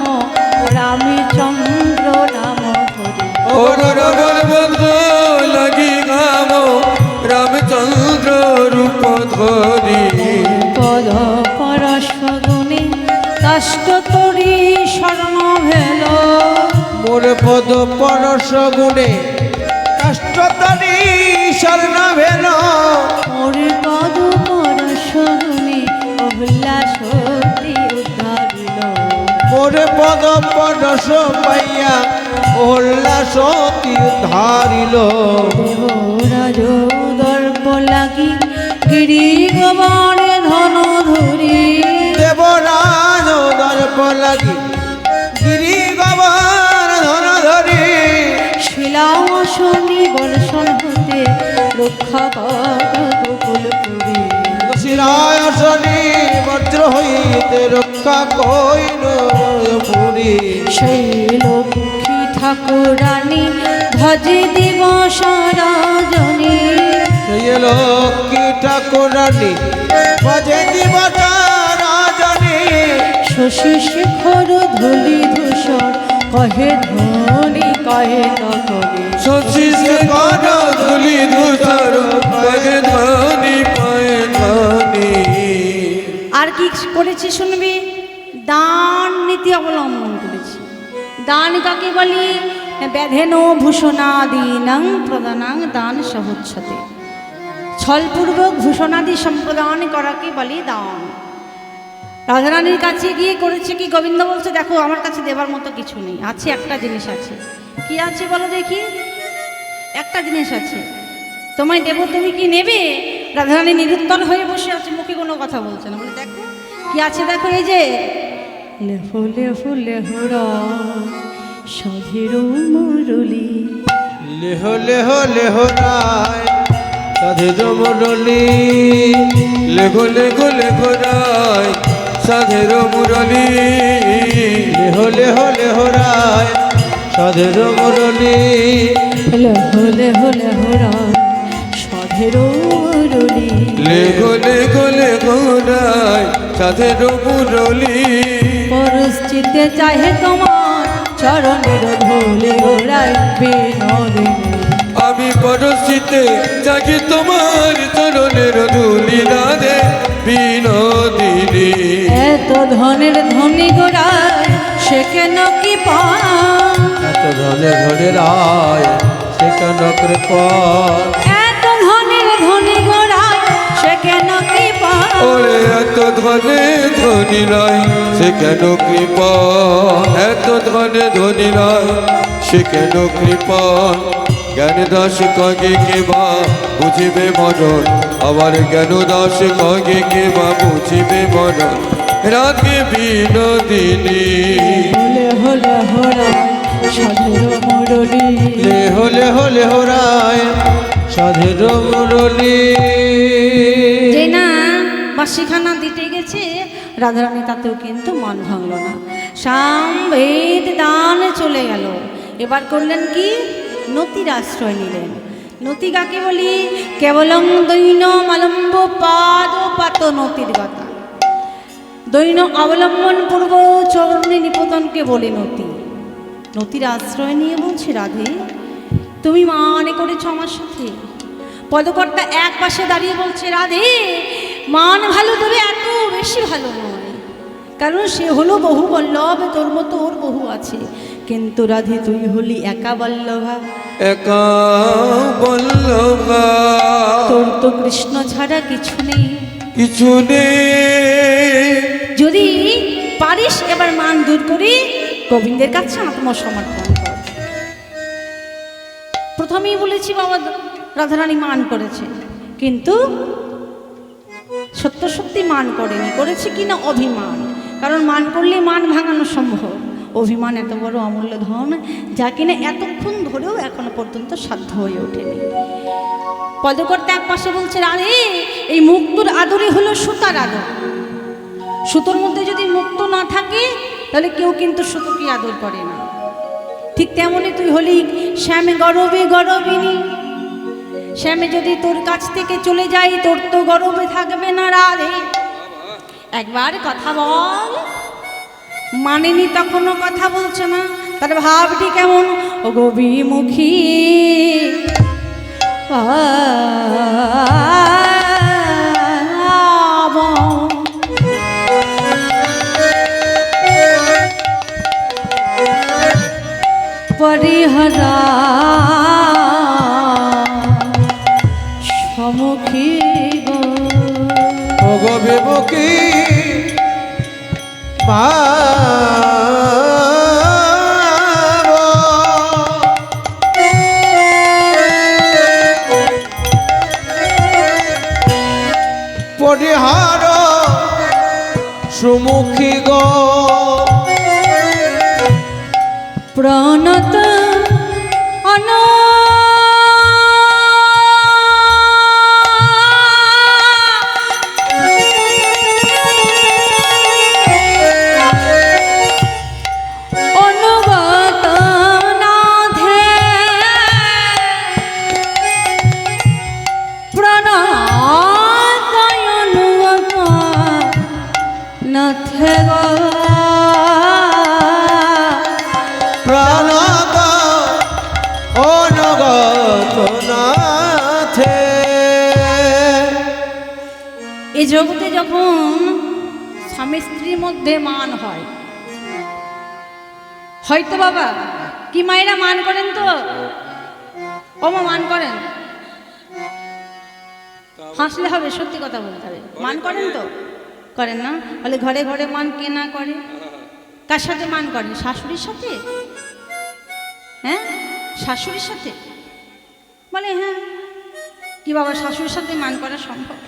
রামচন্দ্র নাম করি, ও রাবণ বন্ধ লাগি গাম রামচন্দ্র রূপ ধরি, পদ পরশ গুণে কষ্ট তরি শরণ ভেল, মোর পদ পরশ গুণে কাষ্টতরি শরণ ভেল, মোর পদ পরশ গুণে অভিলাষ উদ্ধারিল, মোর পদ পরশ পাইয়া উল্লাস ধারিল, দেবরাজ দর্প লাগি গিরি গোবরে ধন ধরি দেবরাজ দর্প লাগি গিরি গবর ধন ধরি শিলা শনি বর্ষণ হতে রক্ষা কর গোকুলপুরী শিরায় শনি বজ্র হইতে রক্ষা কইল পুরী সেই লক্ষ্মী ঠাকুরানী ভজে দিবস রজনী সেই লক্ষ্মী ঠাকুরানী ভজে দিবস রজনী শশী শেখর ধুলি ধূসর কহে ধনী কহে নকলি শশী শেখর ধুলি ধূসর পায়ে ধ্বনি পায়ে ধ্বনি। আর কি করেছি শুনবি দান নীতি অবলম্বন করেছি দান কাকে বলি ব্যাধেন ভূষণাদিনাং প্রদানাং দান সহচ্ছতে ছলপূর্বক ভূষণাদি সম্প্রদান করাকে বলি দান রাধারানীর কাছে গিয়ে করেছে কি গোবিন্দ বলছে দেখো আমার কাছে দেবার মতো কিছু নেই আছে একটা জিনিস আছে কি আছে বলো দেখি একটা জিনিস আছে তোমায় দেব তুমি কি নেবে রাধারানী নিরুত্তর হয়ে বসে আছে মুখে কোনো কথা বলছে না বলে দেখো কি আছে দেখো এই যে লেফো লেফো লেহরা সাধের মুরলি লেহ লেহ লেহ রায় সাধের মুরলি লেগো লেগো লেগো রায় সাধের মুরলি লেহ লেহ লেহ রায় সাধের মুরলি লেহো লেহো লেহরা সাধের মুরলি লেগো লেগো লেগো রায় সাধের মুরলি পরশ্চিতে চাহে তোমার চরণের ধুলে ওরাই বিনোদিনী আমি পরশিতে জাগি তোমার চরণের ধুলি রাধে বিনোদিনী। এত ধনের ধনী গোড়ায় সে কেন কি পান এত ধনে ধনে রায় সে কেন কৃপা এত ধনের ধনী গোড়ায় সে কেন কি পান ওরে এত ধনে ধনী নয় সে কেন কৃপা এত ধনে ধনী নয় সে কেন কৃপা জ্ঞান দাস কগে কে বা বুঝিবে মরণ আবার জ্ঞান দাস কগে কে বা বুঝিবে মরণ রাধে বিনোদিনী। হলে হলে হরায় সাধের মুরলি লেহ লেহ লেহ রায় সাধের মুরলি যে না বাসিখানা দিতে গেছে রাধারানী তাতেও কিন্তু মন ভাঙল না সামবেদ দান চলে গেল এবার করলেন কি নতির আশ্রয় নিলেন নতি কাকে বলি কেবলং দৈন মালম্ব পাদ পাত নতির কথা দৈন অবলম্বন পূর্ব চরণে নিপতনকে বলে নতি নতির আশ্রয় নিয়ে বলছে রাধে তুমি মানে করেছ আমার সাথে পদকর্তা এক পাশে দাঁড়িয়ে বলছে রাধে মান ভালো তবে এত বেশি ভালো নয় কারণ সে হলো বহু বল্লভ তোর মতো ওর বহু আছে কিন্তু রাধে তুই হলি একা বল্লভা একা বল্লভা তোর তো কৃষ্ণ ছাড়া কিছু নেই কিছু নেই যদি পারিস এবার মান দূর করি গোবিন্দের কাছে আত্মসমর্পণ কর প্রথমেই বলেছি বাবা রাধারানী মান করেছে কিন্তু সত্য সত্যি মান করেনি করেছে কিনা অভিমান কারণ মান করলে মান ভাঙানো সম্ভব অভিমান এত বড় অমূল্য ধন যা কিনা এতক্ষণ ধরেও এখনো পর্যন্ত সাধ্য হয়ে ওঠেনি পদকর্তা এক পাশে বলছে আরে এই মুক্তোর আদরই হলো সুতার আদর সুতোর মধ্যে যদি মুক্ত না থাকে তাহলে কেউ কিন্তু সুতোকে আদর করে না ঠিক তেমনি তুই হলি শ্যামে গরবে গরবিনী শ্যামে যদি তোর কাছ থেকে চলে যাই তোর তো গরবে থাকবে না রাধে একবার কথা বল মানেনি তখনও কথা বলছে না তার ভাবটি কেমন ও গবিমুখী পরিহরা সমুখী গো বিমুখী সুমুখী গো প্রণত অন অনুগত নাথে প্রণত অনুগত নাথে গো প্রাণত অনুগত নাথে। এই জগতে যখন স্বামী স্ত্রীর মধ্যে মান হয়, হয়তো বাবা কি মায়েরা মান করেন তো? ও মা মান করেন? হাসলে হবে, সত্যি কথা বলতে হবে। মান করেন তো? করেন না? বলে ঘরে ঘরে মান কে না করে? কার সাথে মান করেন? শাশুড়ির সাথে? হ্যাঁ, শাশুড়ির সাথে? বলে হ্যাঁ। কি বাবা শাশুড়ির সাথে মান করা সম্ভব?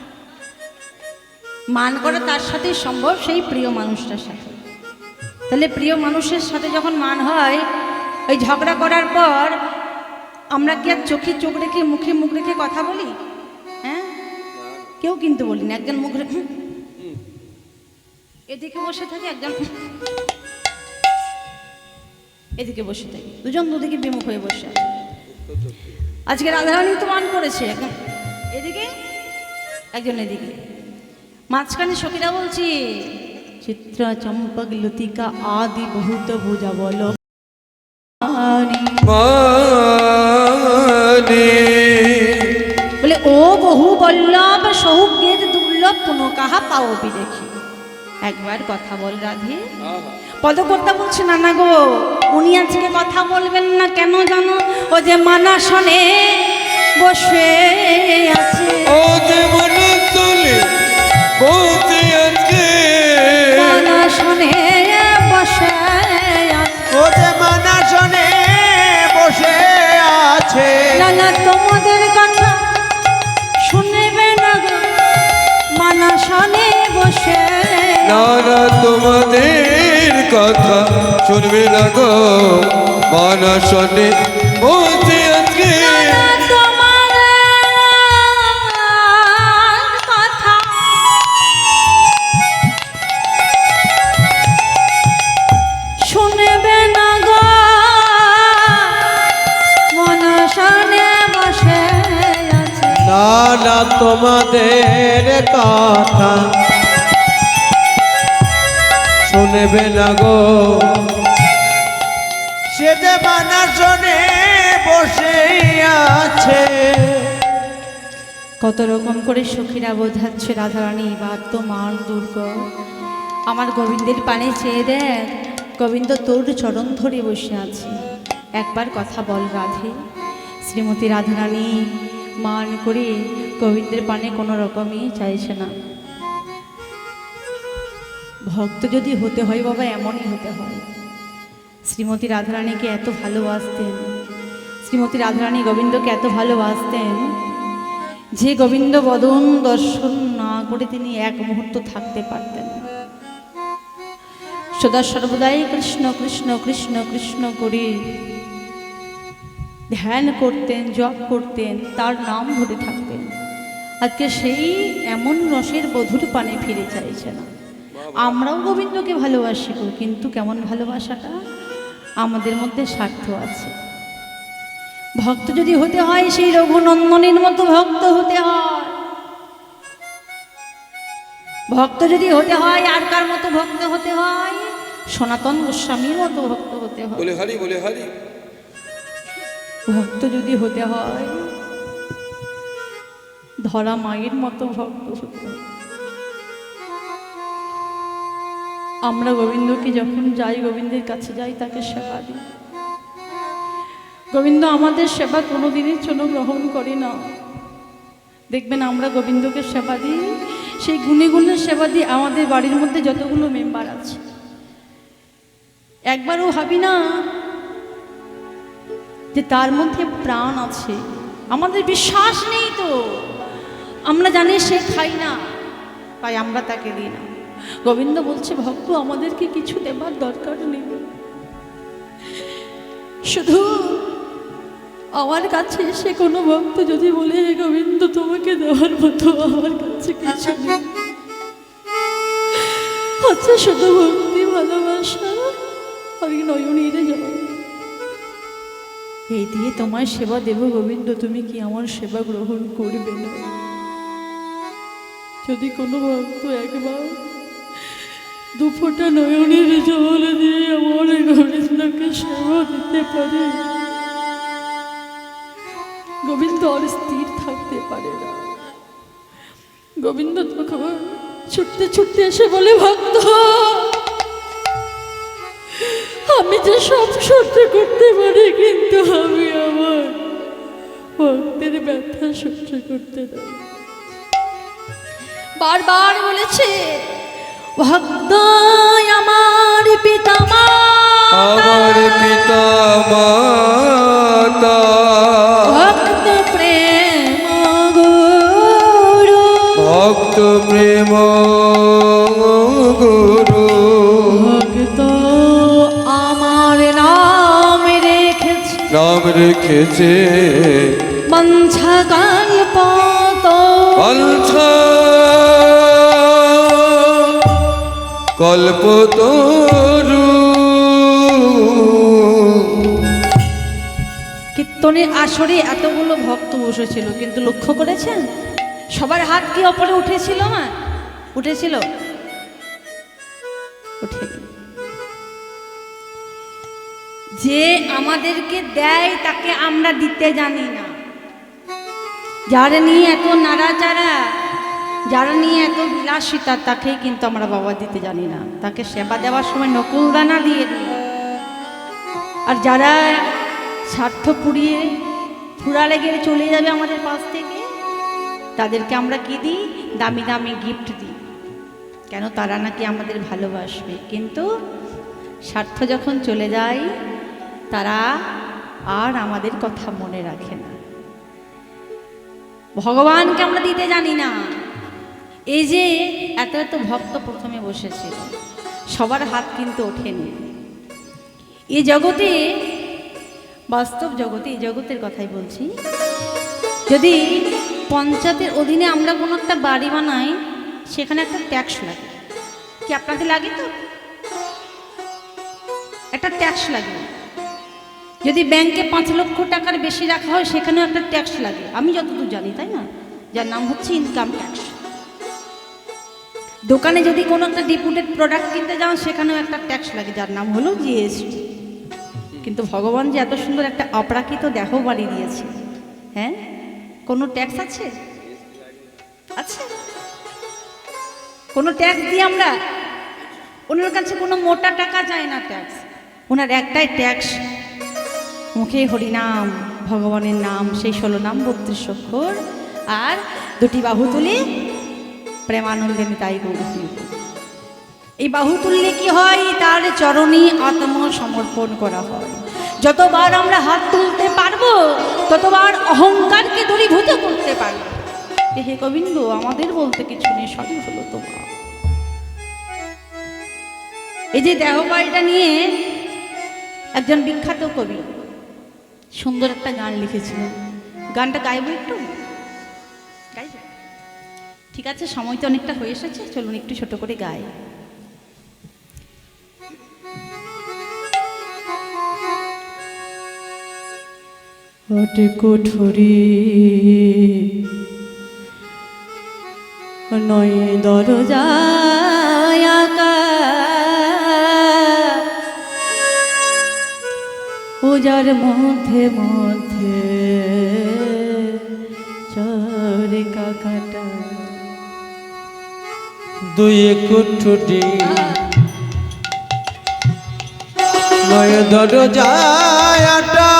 মান করা তার সাথেই সম্ভব, সেই প্রিয় মানুষটার সাথে। তাহলে প্রিয় মানুষের সাথে যখন মান হয়, ওই ঝগড়া করার পর আমরা কি আর চোখে চোখ রেখে মুখে মুখ রেখে কথা বলি? হ্যাঁ, কেউ কিন্তু বলি না। একজন মুখ রেখে এদিকে বসে থাকে, একজন এদিকে বসে থাকে, দুজন দুদিকে বিমুখ হয়ে বসে আছে। আজকে রাধারানী তো মান করেছে, একজন এদিকে একজন এদিকে, মাঝখানে সখীরা বলছি চিত্রা চম্পক লতিকা আদি বহুত ভুজা বল বলে ও বহু বল্লভ সৌজ্ঞের দুর্লভ পুনঃ কাহা পাওবি দেখি। একবার কথা বল রাধে। পদকর্তা বলছে না না গো, উনি আজকে কথা বলবেন না কেন জানো? ও যে মানাসনে বসে আছে, ও যে মনে চলে বসে আছে, মানাসনে বসে আছে, ও যে মানাসনে বসে আছে। না না তোমাদের কথা শুনবে না গো, মানাসনে বসে না না তোমাদের কথা শুনবে না গো, মানাসনে বসে আছে। শুনবে না গো, মনসনে বসে আছে। না না তোমাদের কথা শুনবে না গো, সে যে মানাসনে বসে আছে। কত রকম করে সখীরা বোঝাচ্ছে রাধারানী, এবার তো মান দূর কর। আমার গোবিন্দের পানে চেয়ে দেখ, গোবিন্দ তোর চরণ ধরে বসে আছে, একবার কথা বল রাধে। শ্রীমতী রাধারানী মান করে গোবিন্দের পানে কোনো রকমই চাইছে না। ভক্ত যদি হতে হয় বাবা, এমনই হতে হয়। শ্রীমতী রাধারানীকে এত ভালোবাসতেন, শ্রীমতী রাধারানী গোবিন্দকে এত ভালোবাসতেন যে গোবিন্দ বদন দর্শন না করে তিনি এক মুহূর্ত থাকতে পারতেন না। সদা সর্বদাই কৃষ্ণ কৃষ্ণ কৃষ্ণ কৃষ্ণ করে ধ্যান করতেন, জপ করতেন, তার নাম ধরে থাকতেন। আজকে সেই এমন রসের বধুর পানে ফিরে চাইছে না। আমরাও গোবিন্দকে ভালোবাসি, কিন্তু কেমন ভালোবাসাটা? আমাদের মধ্যে স্বার্থ আছে। ভক্ত যদি হতে হয়, সেই রঘুনন্দনের মতো ভক্ত হতে হয়। ভক্ত যদি হতে হয়, আর কার মতো ভক্ত হতে হয়? সনাতন গোস্বামীর মতো ভক্ত হতে হয়। বলে হারি, বলে হারি। ভক্ত যদি হতে হয়, ধরা মায়ের মতো ভক্ত হতে হয়। আমরা গোবিন্দকে যখন যাই, গোবিন্দের কাছে যাই, তাকে সেবা দিই। গোবিন্দ আমাদের সেবা কোনোদিনের জন্য গ্রহণ করে না। দেখবেন আমরা গোবিন্দকে সেবা দিই, সেই গুণে গুণে সেবা দিই। আমাদের বাড়ির মধ্যে যতগুলো মেম্বার আছে, একবারও ভাবি না যে তার মধ্যে প্রাণ আছে। আমাদের বিশ্বাস নেই তো, আমরা জানি সে খাই না, তাই আমরা তাকে দিই না। গোবিন্দ বলছে ভক্ত আমাদেরকে কিছু দেবার দরকার নেই, শুধু আমার কাছে এসে কোনো ভক্ত যদি বলে হে গোবিন্দ তোমাকে দেওয়ার মতো আমার কাছে কিছু নেই, আচ্ছা শুধু ভক্তি ভালোবাসা আর নয়নীরে যাও, এই দিয়ে তোমার সেবা দেব গোবিন্দ, তুমি কি আমার সেবা গ্রহণ করবে না? যদি কোনো ভক্ত একবার দু ফোঁটা নয়নের জল দিয়ে আমার গোবিন্দকে সেবা দিতে পারে, গোবিন্দ আর স্থির থাকতে পারে না। গোবিন্দ তখন ছুটতে ছুটতে এসে বলে ভক্ত আমি যে সব সহ্য করতে পারি, কিন্তু আমি আমার ভক্তের ব্যথা সহ্য করতে পারি। বারবার বলেছে ভক্ত আমার পিতা আমার পিতা মাতা, ভক্ত প্রেম গুরু, ভক্ত প্রেম গুরু, ভক্ত আমার নাম রেখেছে, নাম রেখেছে মঞ্ছা কল্পত, আলছা কল্পতরু। কীর্তনের আসরে এতগুলো ভক্ত বসেছিল, কিন্তু লক্ষ্য করেছেন সবার হাত কি ওপরে উঠেছিল? মা উঠেছিল? উঠে যে আমাদেরকে দেয় তাকে আমরা দিতে জানি না, যারা নিয়ে এত নাড়াচাড়া, যারা নিয়ে এত বিলাসিতা, তাকেই কিন্তু আমরা বাবা দিতে জানি না, তাকে সেবা দেওয়ার সময় নকুল দানা দিয়ে দিই। আর যারা স্বার্থ পুড়িয়ে ফুরালে গেলে চলে যাবে আমাদের পাশ থেকে, তাদেরকে আমরা কি দিই? দামি দামি গিফট দিই, কেন? তারা নাকি আমাদের ভালোবাসবে। কিন্তু স্বার্থ যখন চলে যায় তারা আর আমাদের কথা মনে রাখে না। ভগবানকে আমরা দিতে জানি না। এই যে এত এত ভক্ত প্রথমে বসেছিল, সবার হাত কিন্তু ওঠেনি। এই জগতে, বাস্তব জগতে, এই জগতের কথাই বলছি, যদি পঞ্চায়েতের অধীনে আমরা কোনো একটা বাড়ি বানাই, সেখানে একটা ট্যাক্স লাগে। কি আপনাদের লাগে? তো একটা ট্যাক্স লাগে। যদি ব্যাংকে 5 লক্ষ টাকার বেশি রাখা হয়, সেখানেও একটা ট্যাক্স লাগে, আমি যতদূর জানি, তাই না? যার নাম হচ্ছে ইনকাম ট্যাক্স। দোকানে যদি কোনো একটা ডিপুটেড প্রোডাক্ট কিনতে যাও, সেখানেও একটা ট্যাক্স লাগে, যার নাম হলো জিএসটি। কিন্তু ভগবান যে এত সুন্দর একটা অপ্রাকৃত দেহ বাড়ি দিয়েছে, হ্যাঁ, কোনো ট্যাক্স আছে? আছে? কোনো ট্যাক্স দিই আমরা? ওনার কাছে কোনো মোটা টাকা চায় না ট্যাক্স, ওনার একটাই ট্যাক্স, মুখে হরিনাম, ভগবানের নাম, সেই 16 নাম 32 অক্ষর, আর 2টি বাহু তুলে প্রেমানন্দে তাই গৌরী। এই বাহু তুললে কি হয়? তার চরণে আত্মসমর্পণ করা হয়। যতবার আমরা হাত তুলতে পারবো, ততবার অহংকারকে দূরীভূত করতে পারবো। হে গোবিন্দ, আমাদের বলতে কিছু নেই, সবই হলো তোমার। এই যে দেহ বাড়িটা নিয়ে একজন বিখ্যাত কবি সুন্দর একটা গান লিখেছিল, গানটা গাইবো একটু? গাইব? ঠিক আছে, সময় তো অনেকটা হয়ে এসেছে, চলুন একটু ছোট করে গাই। অটে কোঠরি নয় দরজায় আঁকা, ওজার মধ্যে মধ্যে চরে কাকাটা। 2 কুঠুরি নয় দরজায় আটা,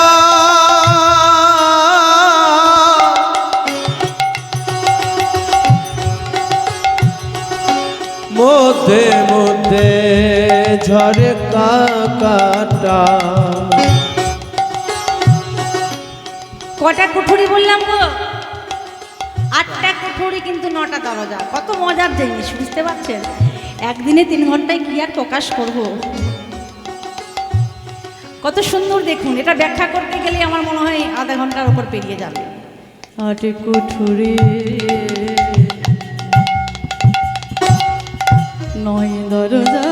মধ্যে মধ্যে ঝরে কাকাটা। কটা কুঠুরি বললাম গো? 8টা কুঠুরি, কিন্তু 9টা দরজা। কত মজার জিনিস, বুঝতে পারছেন? একদিনে 3 ঘন্টায় কি আর প্রকাশ করব। কত সুন্দর দেখুন, এটা ব্যাখ্যা করতে গেলে আমার মনে হয় আধা ঘন্টার উপর পেরিয়ে যাবে। 8 কুঠুরি 9 দরজা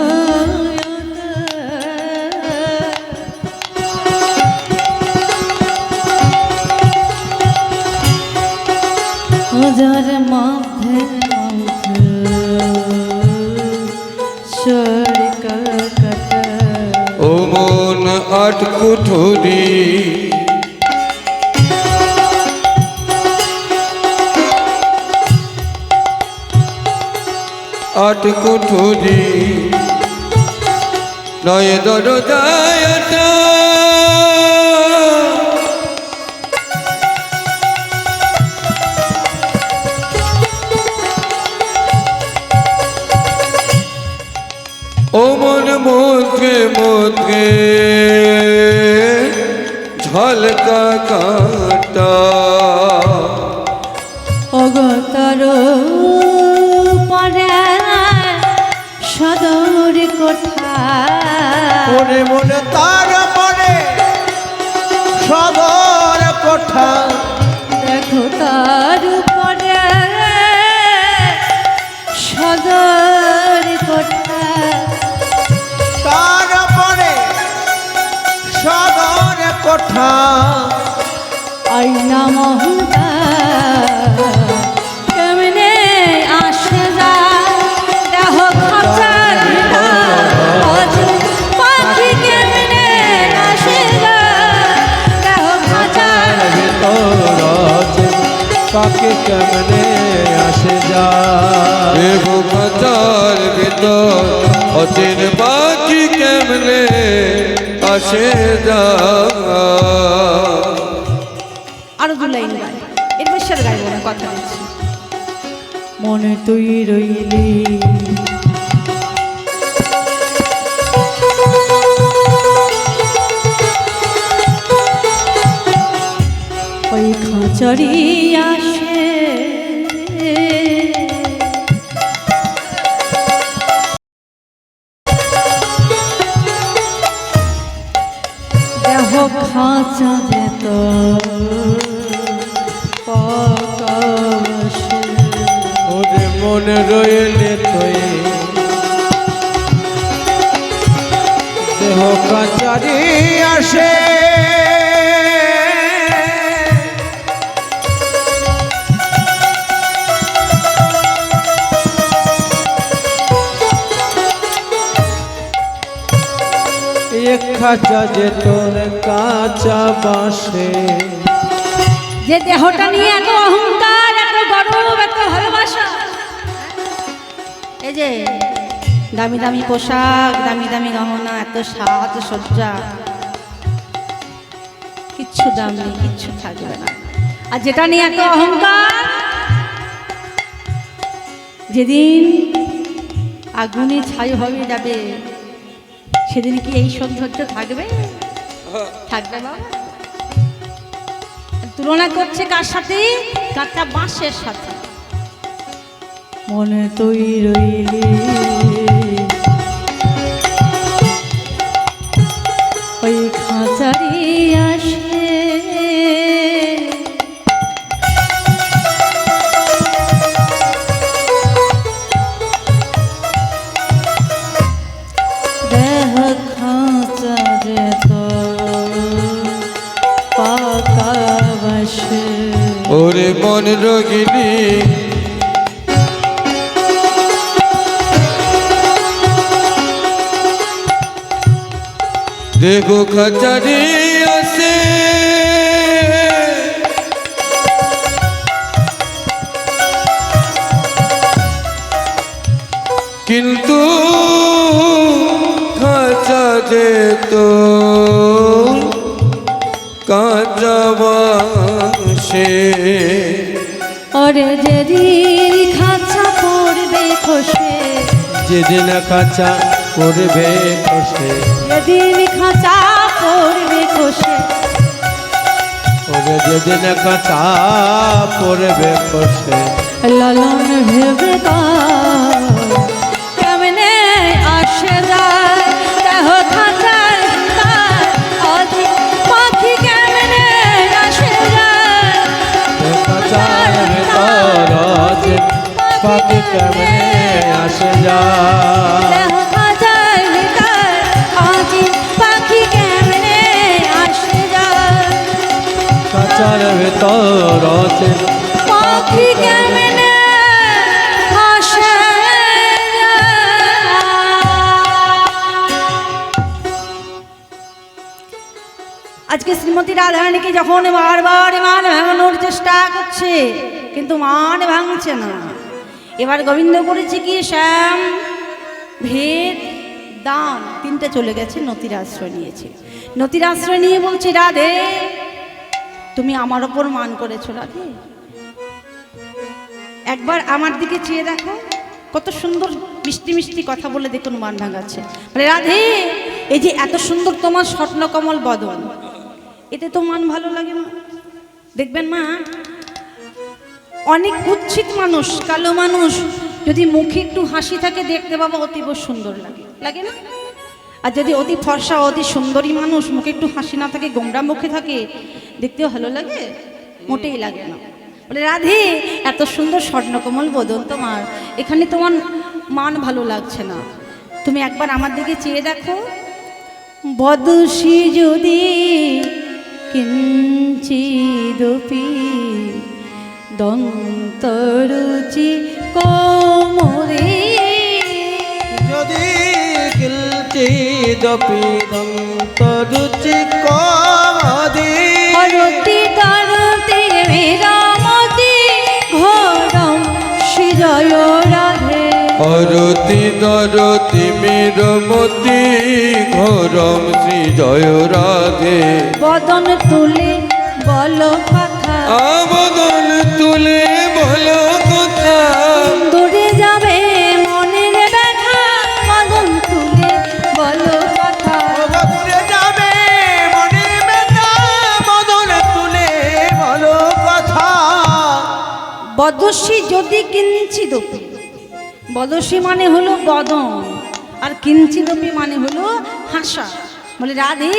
হাজার মধ্যে ও মন 8 কুঠুরি, 8 কুঠুরি 9 দরজায়টা ও মন মধ্যে মধ্যে ঝলকা কাটা অগতার পরে সদর কোঠা মনে মনে তার মনে সদর কোঠা দেখো তার উপরে সদর কোঠা তার মনে সদর কোঠা আইনা মহতা কেমনে আসে যায় দেহ খাঁচার পাখি কেমনে আসে যায় দেহ খাঁচার পাখি কেমনে আসে যায় দেবো খাঁচার ভিতর অচিন পাখি কেমনে আসে যায়। আরো 2 লাইন গাই, এর বেশি আর গাইব না, কথা দিচ্ছি। মনে তুই রইলি ওই খাঁচারি আসে দেহ খাঁচা যেত ওরে মনে রইলে তুই দেহ কাচারি আসে এক খাঁচা যে তোর কাঁচা বাসে যে দেহটা নিয়ে এত অহংকার, এত গর্ব, এত ভালোবাসা, এই যে দামি দামি পোশাক, দামি দামি গহনা, এত সাজ সজ্জা, কিচ্ছু দাম নেই, কিচ্ছু থাকবে না। আর যেটা নিয়ে এত অহংকার, যেদিন আগুনে ছাই হয়ে যাবে সেদিন কি এই সৌন্দর্য থাকবে? থাকবে বাবা। তুলনা করছে কার সাথে? কাঁচা বাঁশের সাথে। মনে তুই রইলি ওই খাঁচারি আসে দেহ খাঁচা যেত পাকা বাসে। ওরে মন রোগিনী দেখো খাঁচারি আসে কিন্তু খাঁচা যেত কাঁচা বাসে। ওরে যেদিন খাঁচা পড়বে খসে, যেদিন কাঁচা করবে খসে যেদিন খাঁচা পড়বে খসে, ওরে যেদিন কাঁচা পড়বে খসে লালন ভেবে কেমনে পাখি কেমনে আসে যায় দেহ খাঁচার ভিতর অচিন পাখি কেমনে আসে যায় খাঁচার ভেতর অচিন পাখি কেমনে আসে যায়। আজকে শ্রীমতী রাধারানীকে যখন বারবার মান ভাঙানোর চেষ্টা করছে কিন্তু মান ভাঙছে না। এবার গোবিন্দ করেছে কি শ্যাম ভেদ দান তিনটে চলে গেছে, নতির আশ্রয় নিয়েছে। নতির আশ্রয় নিয়ে বলছে রাধে তুমি আমার ওপর মান করেছো রাধে, একবার আমার দিকে চেয়ে দেখো, কত সুন্দর মিষ্টি মিষ্টি কথা বলে দেখুন মান ভাঙাচ্ছে। বলে রাধে এই যে এত সুন্দর তোমার স্বর্ণকমল বদন, এতে তো মান ভালো লাগে না। দেখবেন মা অনেক কুৎসিত মানুষ, কালো মানুষ যদি মুখে একটু হাসি থাকে দেখতে বাবা অতীব সুন্দর লাগে, লাগে না? আর যদি অতি ফর্সা অতি সুন্দরী মানুষ মুখে একটু হাসি না থাকে, গোমরা মুখে থাকে, দেখতেও ভালো লাগে? মোটেই লাগে না। বলে রাধে এত সুন্দর স্বর্ণকমল বদন তোমার, এখানে তোমার মান ভালো লাগছে না, তুমি একবার আমার দিকে চেয়ে দেখো। বদসি যদি কিঞ্চিদপি দন্তরুচি কোমরে, যদি কিঞ্চিদপি দন্তরুচি কোমরে হরতি তরতি মেরামতি ঘোরম শ্রীজয় রাধে। হরতি দরতি মেরমতি ঘোরম শ্রী জয় রাধে। বদন তুলে বলো কথা, আবদন তুলে বলো কথা, দূরে যাবে মনের ব্যথা, বদন তুলে বলো কথা। দূরে যাবে মনের ব্যথা বদন তুলে বলো কথা। বদস্যি যদি কিঞ্চিদপি, বদস্যি মানে হলো বদন আর কিঞ্চিদপি মানে হলো হাসা। বলে রাধে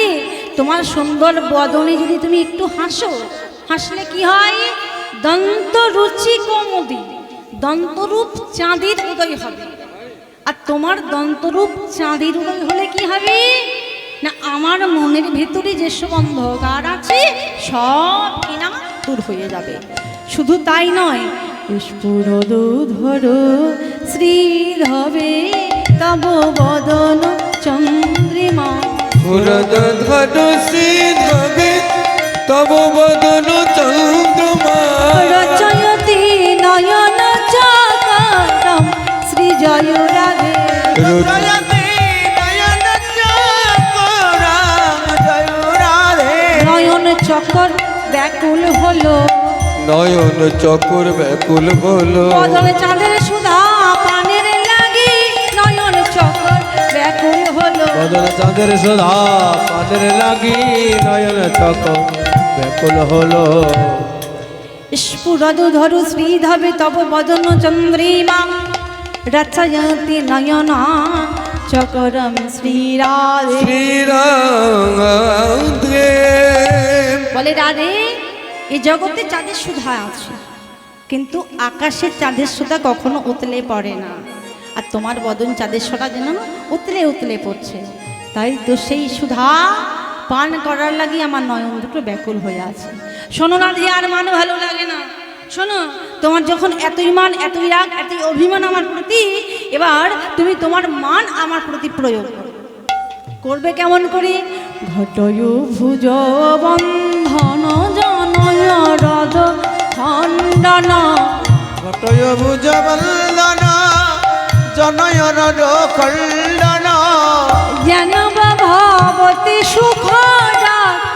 তোমার সুন্দর বদনে যদি তুমি একটু হাসো, হাসলে কি হয়? দন্ত রুচি কমদি, দন্তরূপ চাঁদের উদয় হবে। আর তোমার দন্তরূপ চাঁদের উদয় হলে কি হবে না, আমার মনের ভেতরে যেসব অন্ধকার আছে সব কিনা দূর হয়ে যাবে। শুধু তাই নয়, স্ফুরদুধর শ্রীধবে তব বদন চন্দ্রিমা, পুরদধর সিদ্ধবে তব বদন চন্দ্রমা, রচয়তি নয়ন চকরম শ্রীজয় রাধে। জয়তি নয়ন চকরম জয় রাধে। নয়ন চকর ব্যাকুল হলো, নয়ন চকর ব্যাকুল বলো, বদলে চাঁদের সুধা পানের লাগি, নয়ন চকর ব্যাকুল হলো। বদন চাঁদের সুধা পানের লাগি, নয়ন চকর ব্যাকুল হলো। স্ফুরদুধর শ্রীধবে তব বদন চন্দ্রিমা, রচয়তি নয়ন চকরম শ্রীরাধে। শ্রীরাধে। বলে রাধে এই জগতে চাঁদের সুধা আছে, কিন্তু আকাশের চাঁদের সুধা কখনো উতলে পড়ে না। আর তোমার বদন চাঁদের সুধা যেন উতলে উতলে পড়ছে, তাই তো সেই সুধা পান করার লাগি আমার নয়ন দুটো ব্যাকুল হয়ে আছে। শোনো রাধে আর মান ভালো লাগে না, শোনো তোমার যখন এতই মান এতই রাগ এতই অভিমান আমার প্রতি, এবার তুমি তোমার মান আমার প্রতি প্রয়োগ করো। করবে কেমন করে? ঘটয় ভুজ বন্ধন জনয় রদ খণ্ডন, ঘটয় ভুজ বন্দন জনয় রদ খণ্ডন, যেন বা ভবতি সুখ জাত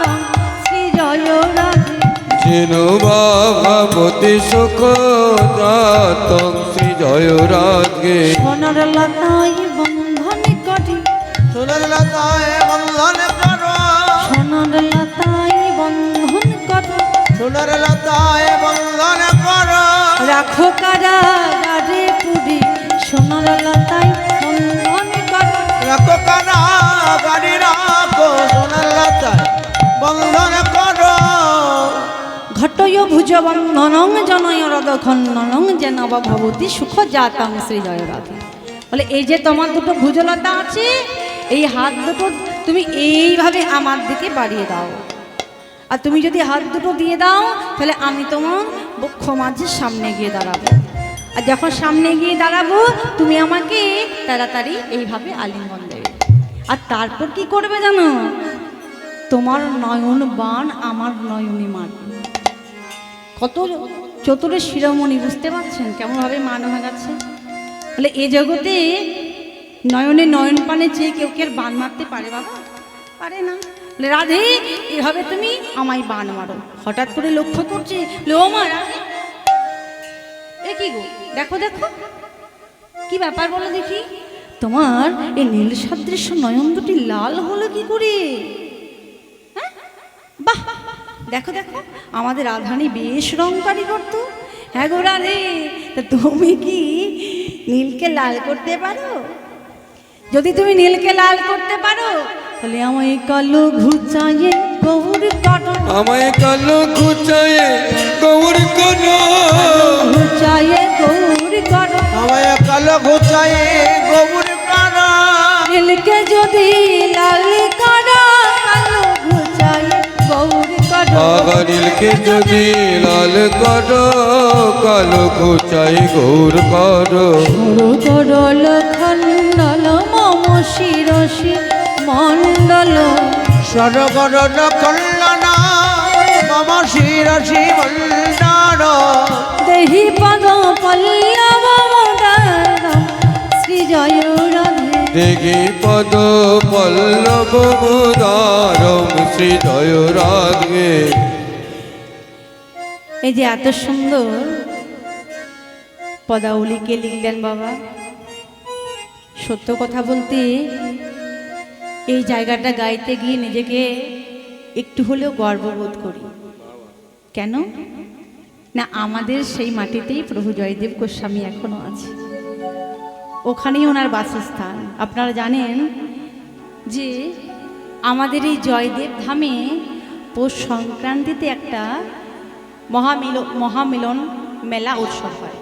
শ্রীজয় রাধে। যেন ভাবতি সুখ জাতং শ্রী জয় রাধে। সোনার লতাই বন্ধন করি, সোনার লতায় বন্ধন করো, সোনার লতাই বন্ধন করি, সোনার লতায় বন্ধন করো, রাখো কারাগারে পুরি, সোনার লতাই বন্ধন করি। রাখো কানা গাড়ি রাখো, সোনার লতায় বন্ধন করো। ঘটয় ভুজ ভুজবন্ধনং জনয় রদখণ্ডনং যেন বা ভবতী সুখ জাতং শ্রী জয় রাধে। বলে এই যে তোমার দুটো ভুজলতা আছে, এই হাত দুটো তুমি এইভাবে আমার দিকে বাড়িয়ে দাও, আর তুমি যদি হাত দুটো দিয়ে দাও তাহলে আমি তোমার বক্ষ মাঝে সামনে গিয়ে দাঁড়াবো, আর যখন সামনে গিয়ে দাঁড়াবো তুমি আমাকে তাড়াতাড়ি এইভাবে আলিঙ্গন দেবে। আর তারপর কি করবে জানো? তোমার নয়ন বাণ আমার নয়নে মারবে। কত চতুরের শিরোমণি, বুঝতে পারছেন কেমনভাবে মান ভাঙাচ্ছে? বলে এ জগতে নয়নে নয়ন পানে চেয়ে কেউ কে বান মারতে পারে বাবা? পারে না। বলে রাধে এভাবে তুমি আমায় বান মারো। হঠাৎ করে লক্ষ্য করছি, ও মা রাধে, এ কি গো, দেখো দেখো কি ব্যাপার বলো দেখি, তোমার এই নীল সদৃশ্য নয়ন দুটি লাল হলো কি করে? হ্যাঁ, বাহ, দেখো দেখো আমাদের রাধারানী বেশ রং কারিগর তো। হ্যাঁ গো রাধে, তা তুমি কি নীলকে লাল করতে পারো? যদি তুমি নীলকে লাল করতে পারো তাহলে আমায় কালো ঘুচাইয়ে গৌর কাটো, আমায় কালো ঘুচায়ে গৌর কাটো, ঘুচাইয়ে গৌর কাটো, আমায় কালো ঘুচায়ে গোবর কানা। নীলকে যদি লাল করো, কালো ঘুচাইয়ে গৌর কাটো, আগা নীলকে যদি লাল কাটো, কালো ঘুচায়ে গৌর কাটো। করল খণ্ডল মম শিরসি মণ্ডল, সরগর কল্যাণা মম শিরসি মণ্ডল। দেহি পদ পল্লব মোদারম শ্রী জয় রাধে। দেখি পদ পল্লব মুদারম শ্রী জয় রাধে। এই যে এত সুন্দর পদাবলীকে লিখলেন বাবা, সত্য কথা বলতে এই জায়গাটা গাইতে গিয়ে নিজেকে একটু হলেও গর্ববোধ করি। কেন না, আমাদের সেই মাটিতেই প্রভু জয়দেব গোস্বামী এখনো আছে, ওখানেই ওনার বাসস্থান। আপনারা জানেন যে আমাদের এই জয়দেব ধামে পৌষ সংক্রান্তিতে একটা মহামিলন মেলা উৎসব হয়,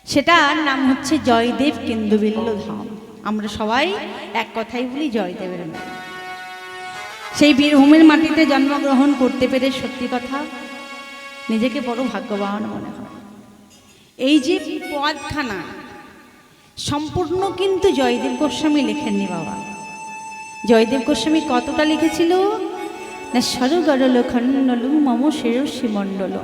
সেটার নাম হচ্ছে জয়দেব কেন্দুবিল্ল ধাম। আমরা সবাই এক কথাই বলি জয়দেবের মেলা। সেই বীরভূমের মাটিতে জন্মগ্রহণ করতে পেরে সত্যি কথা নিজেকে বড় ভাগ্যবান মনে হয়। এই যে পদখানা সম্পূর্ণ কিন্তু জয়দেব গোস্বামী লেখেননি বাবা। জয়দেব গোস্বামী কতটা লিখেছিল না, সরগরল খণ্ডল মম শিরসি মণ্ডল।